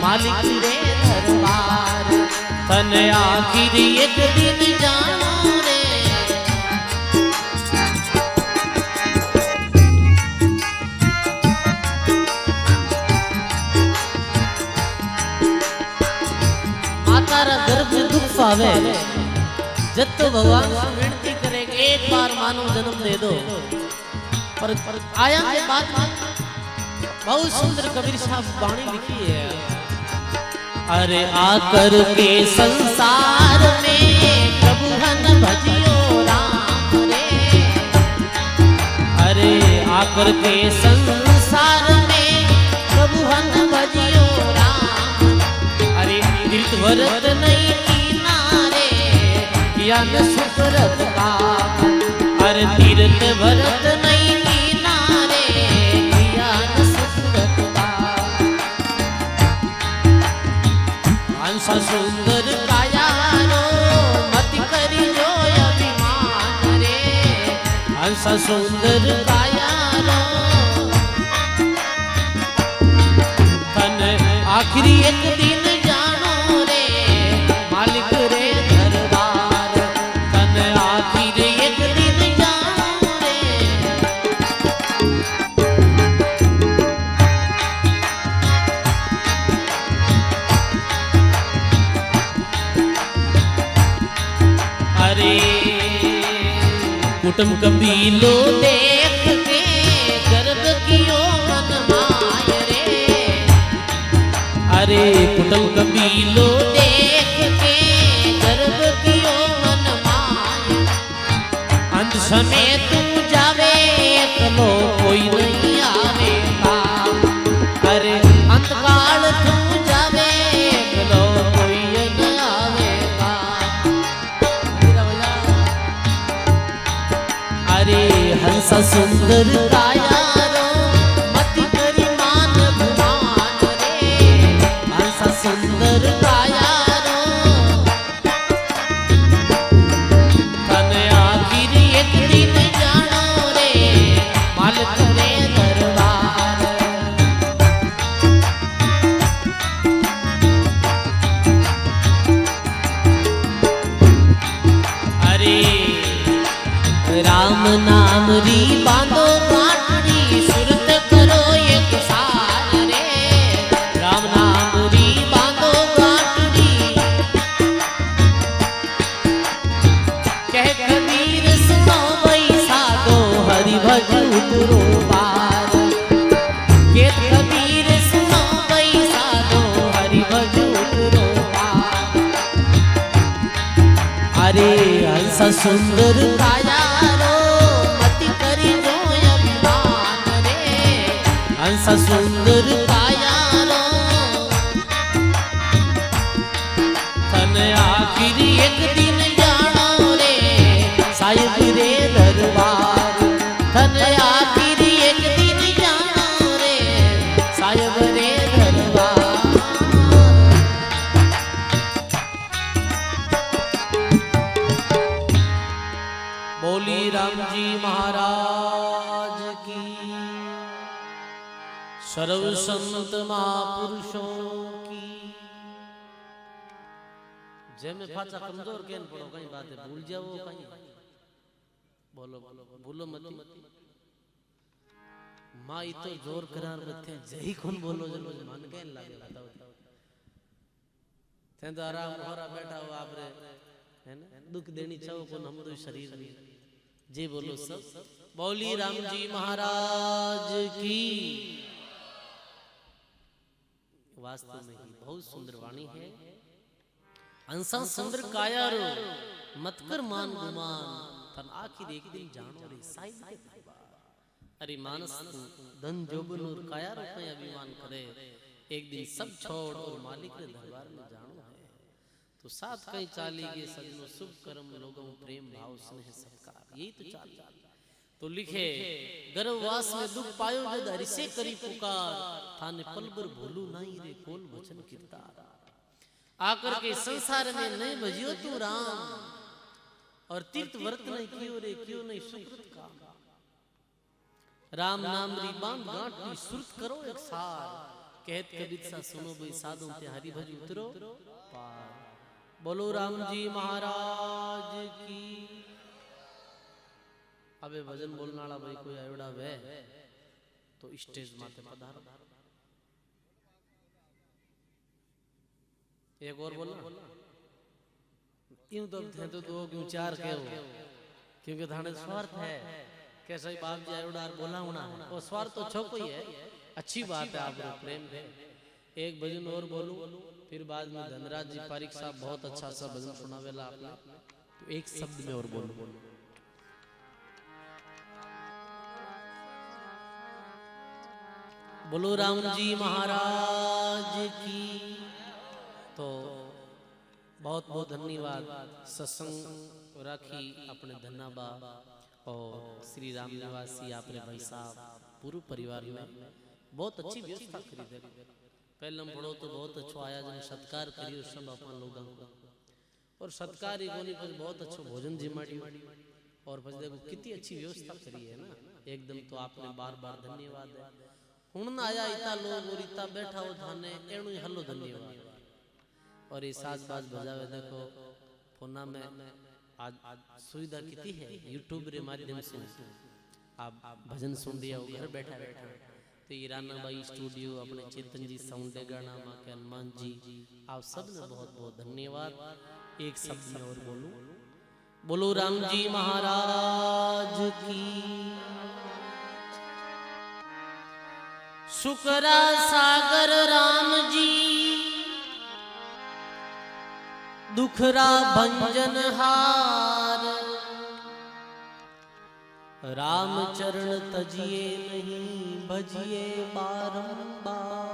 मालिक रे दरबार तने आखिरी एक दिन जानो रे मातारा गर्भ दुख पावे जब तो भगवान से विनती करेंगे एक बार मानव जन्म दे दो पर आया के बाद बहुत सुंदर कबीर साहब वाणी लिखी है अरे आकर के संसार में प्रभु हन भजियो राम रे अरे आकर के संसार में प्रभु हन भजियो राम अरे तीर्थ व्रत नहीं किनारे ज्ञान सुकृत का अरे तीर्थ व्रत नहीं किनारे ज्ञान सुकृत का हंस सुंदर काया रो मत करी जो अभिमान रे हंस सुंदर काया रो तन आखिरी एक दिन जानो रे मालिक रे दरबार तन आखिरी एक दिन जानो रे अरे कुटुंब कबीलो देख के गर्भ कियो मन माय रे अरे कुटुंब कबीलो देख के गर्भ कियो मन माय अंत समय तू जावे एकलो कोई नहीं आवेगा अरे अंत काल तू जावे एकलो कोई न आवेगा अरे हंस सुंदर काया रो मत करी मान गुमान रे हंस सुंदर काया रो तने आखिर एक दिन जानो रे मालिक रे दरबार अरे राम नाम री बांधो गांठड़ी सुरत करो एक सार रे राम नाम री बांधो गांठड़ी कह कबीर सुनो बैसा दो हरि भजू तुरो पार केत कबीर सुनो बैसा दो हरि भजू तुरो पार अरे हंस सुंदर काया रो मति करी जो अभिमान रे हंस सुंदर काया रो तन आखिरी एक दिन जानो रे साहिब रे दरबार तन आखिरी एक दिन जानो रे साहिब रे दरबार बोली राम जी महाराज की सर्व संत महापुरुषों की जय में फाचा कमजोर केन पड़ो कहीं बात है भूल जाओ कहीं बोलो बोलो भूलो मत माँ तो जोर करार बत्ते जय कौन बोलो जलो मन केन लागे बताओ थे तो आराम होरा बैठा हो आप रे है ना दुख देनी चाहो कौन हम तो शरीर में जी बोलो सब बोली राम जी महाराज की वास्तव में ही बहुत सुंदर वाणी है अंसा सुंदर काया रो मत कर मान गुमान तन आखिर एक दिन जानो रे साईं के दरबार अरे मानस धन जोबन और काया रो पे अभिमान करे एक दिन सब छोड़ और मालिक के दरबार में जानो है तो साथ कहीं चाली के सजनो शुभ कर्म लोगों प्रेम भाव स्नेह सत्कार यही तो चाल तो लिखे गर्भवास में दुख पायो जद हरि से करी पुकार थाने पल भर भूलू नहीं रे कौन वचन कीर्तार आकर के संसार में नहीं भजियो तू राम और तीर्थ व्रत नहीं कियो रे क्यों नहीं सुकृत काम राम नाम री बांध गांठ की सुरत करो एक सार, कहत कबीर सा सुनो भाई साधु ते हरि भज उतरो पार। बोलो राम जी महाराज की। अबे भजन बोलने वाला भाई कोई आयोड़ा वे तो स्टेज माते पधारो। एक और बोलना क्यों तो थे तो दो क्यों चार के हो, क्योंकि थाने स्वार्थ है कैसे बाप जी आयोड़ा बोला होना है वो स्वार्थ तो छो कोई है। अच्छी बात है आप प्रेम है। एक भजन और बोलूं फिर बाद में धनराज जी पारिक साहब बहुत अच्छा सा भजन सुनावेला आपने, तो एक शब्द में और बोलूं। बोलो राम जी महाराज की। तो बहुत बहुत धन्यवाद सत्संग राखी अपने धन्नाबा और श्री राम निवासी आपने भाई साहब पूरे परिवार में बहुत अच्छी व्यवस्था करी दे। पहले पढ़ो तो बहुत अच्छा आयोजन सत्कार करियो सब अपन लोगों को, और सत्कार ही कोनी पर बहुत अच्छा भोजन जिमाड़ी, और बस देखो कितनी अच्छी व्यवस्था करी है ना एकदम। तो आपने बार बार धन्यवाद है। हुन आया इतना लोग और इतना बैठा हो थाने एणु ही हल्लो धन्यवाद। और ये साज बाज बजावे देखो फोना में आज सुविधा कितनी है, यूट्यूब के माध्यम से आप भजन सुन लिया हो घर बैठा बैठा। तो ये राना भाई स्टूडियो अपने चेतन जी साउंड गाना माँ के हनुमान जी आप सब ने बहुत बहुत धन्यवाद। एक शब्द में और बोलूं, बोलो राम जी महाराज की। शुक्रा सागर राम जी दुखरा भंजन हार, राम चरण तजिए नहीं भजिए बारंबार।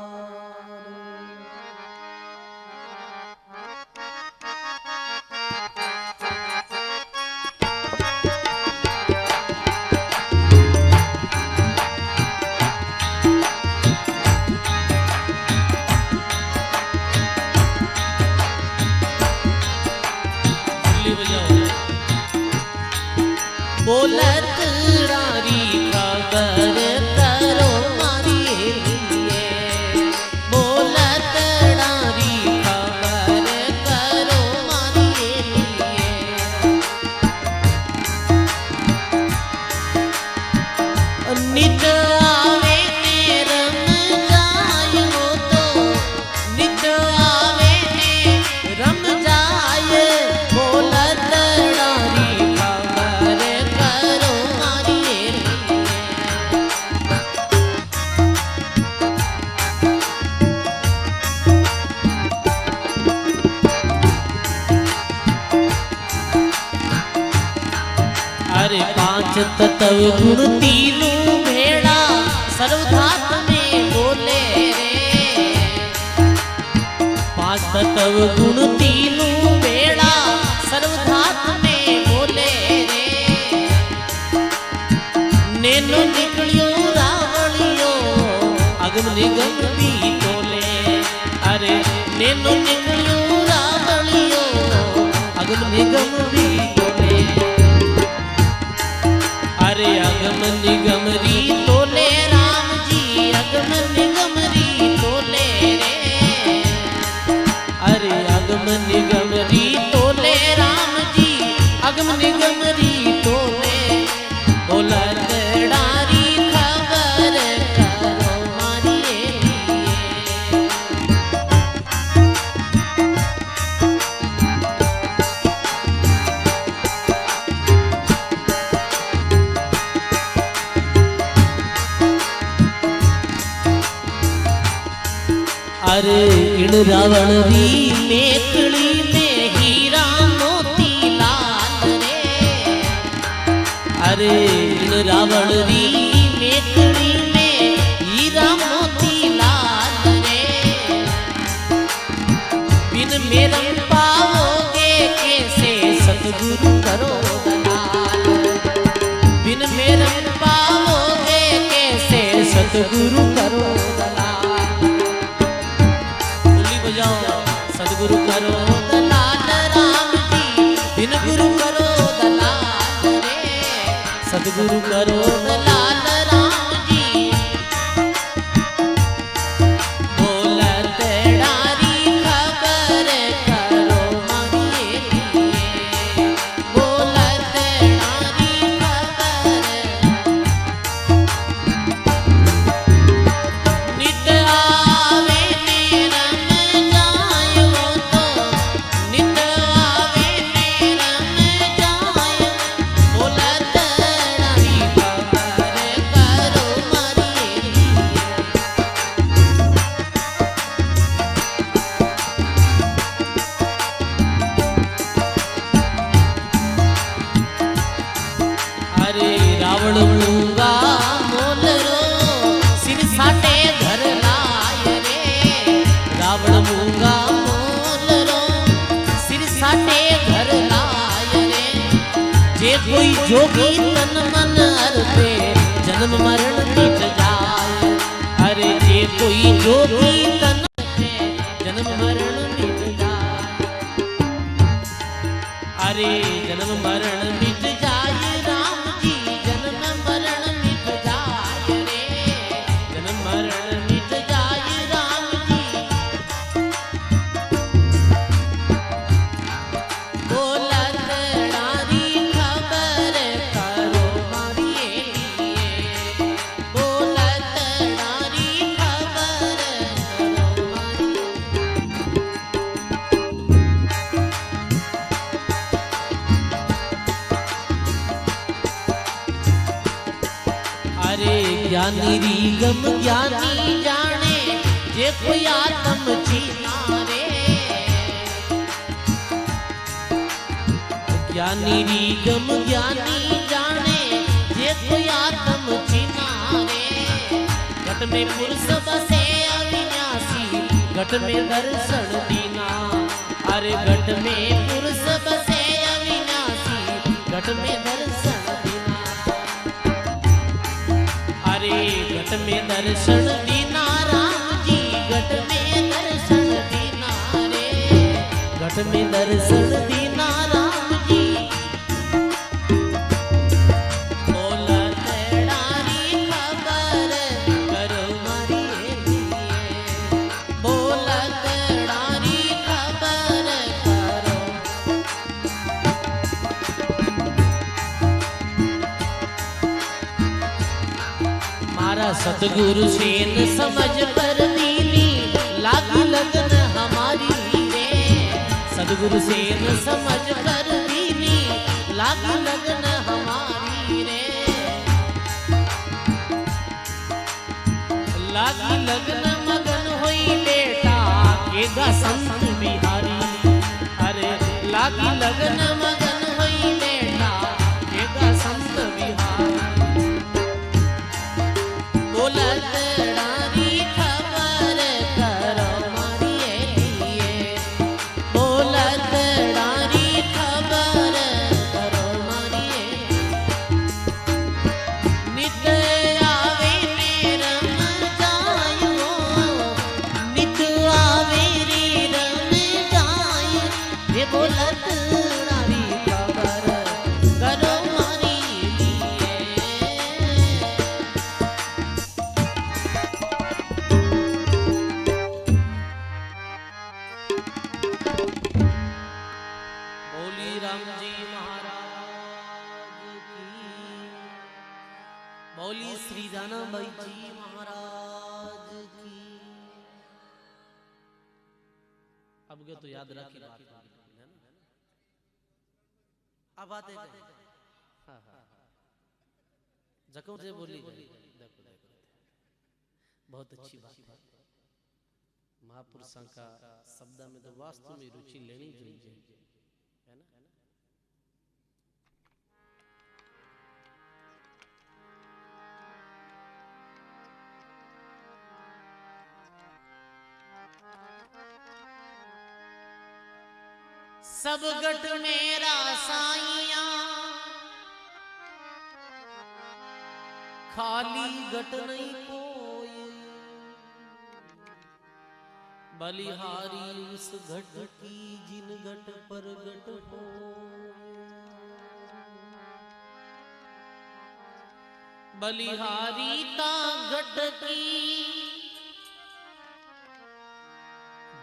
बोलत रारी खबर करो मारी लिए, बोलत रारी खबर करो मारी लिए। नित आवे ने रम जाय हो तो, नित आवे ने रम जाय। बोलत रारी पांच तत्व गुण तीनों भेड़ा सर्वधात में बोले रे। पांच तत्व गुण तीनों भेड़ा सर्वधात में बोले रे। नैनो निकलियो रावलियो अगम निगम भी तोले। अरे नैनो निकलियो रावलियो अगम निगम भी तोले। अरे अगम निगम री तोले राम जी अगम निगम री तोले रे। अरे अगम निगम री तोले राम जी अगम निगम री तोले। बोलत डारी खबर करो मारिए लिए। अरे इण रावण री मेखड़ी में हीरा मोती लाल रे। अरे इण रावण री मेखड़ी में हीरा मोती लाल रे। बिन मेरम पाओगे कैसे सतगुरु करो दलाल। बिन मेरम पाओगे कैसे सतगुरु करो दलाल। सदगुरु करो दलाल राम जी बिन गुरु करो दलाल रे। सदगुरु करो दलाल राम मूंगा मोल रो सिर साटे घर लाय रे। रावण मूंगा मोल रो सिर साटे घर लाय रे। जे कोई जोगी तन मन अर्पे जन्म मरण मिट जाए। अरे जे कोई जोगी तन जन्म मरण मिट जाए। अरे जन्म मरण मिट जाए राम जी जन्म मरण मिट जाए रे। जन्म मरण मिट जाए राम जी। बोलत डारी खबर करो मारी लिए। बोलत डारी खबर करो मारी। अरे ज्ञानी रीगम ज्ञानी जाने जे कोई आत्म जीना रे। ज्ञानी रीगम ज्ञानी जाने जे कोई आत्म जीना रे। घट में पुरुष बसे अविनाशी घट में दर्शन दीना। अरे घट में पुरुष बसे अविनाशी घट में दर्शन दीना। अरे घट में दर्शन दीना राम जी घट में दर्शन दीना रे। घट में दर्शन दीना राम जी। बोलत डारी खबर करो मारी लिए। बोलत डारी खबर करो। मारा सतगुरु सेन समझ कर दीनी लागी लगन हमारी रे। सतगुरु सेन समझ कर दीनी लागी लगन हमारी रे। लागी लगन मगन होई बेटा केगा संत बिहारी। अरे लागी लगन मगन होई बेटा केगा संत बिहारी। बोलत डारी खबर करो मारी लिए। बोलत डारी खबर करो मारी। नित आवे रे रम जायो। नित आवे रे रम जायो। ये बोलत डारी खबर करो मारी लिए। बोली राम जी महाराज की। बोली श्री दानाबाई जी महाराज की। अब के तो याद रखी बात है ना। अब बात है हाँ हाँ जको से बोली देखो देखो बहुत अच्छी बात है। महापुरुषों का शब्द में तो वास्तव में रुचि लेनी चाहिए है ना। सब गट मेरा साइया खाली गट नहीं कोई। बलिहारी उस घट की जिन घट पर घट हो। बलिहारी ता घट की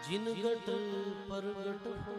जिन घट पर घट हो।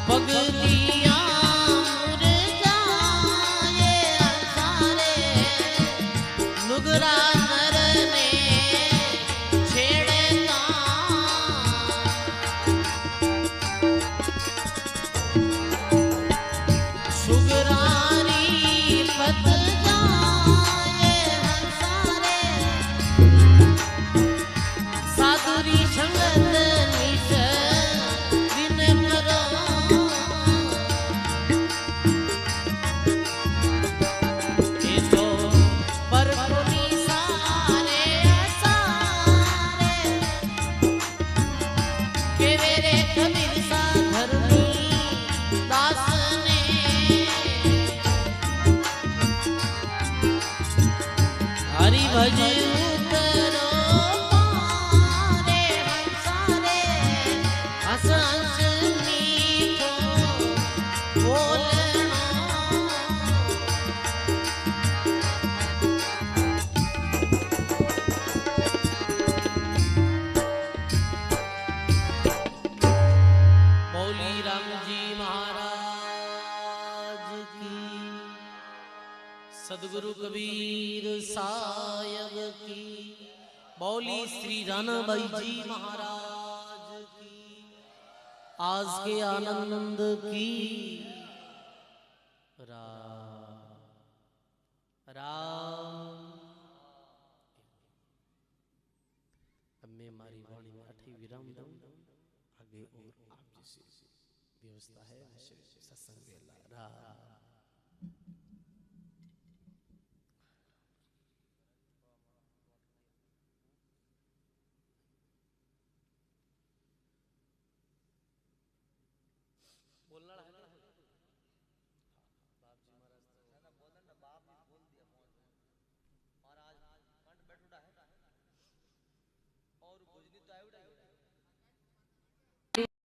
पगलियां मुरझाए अंधारे
भज उतरो पारे हंसारे हंस हंस मीठो बोलना बोली राम जी महाराज की सदगुरु कबीर साहब की बोली श्री रानाबाई जी महाराज की आज के आनंद की राम राम। अब मैं मारी वाणी में अठे विराम दूं आगे और आप जैसी व्यवस्था है सत्संग राम।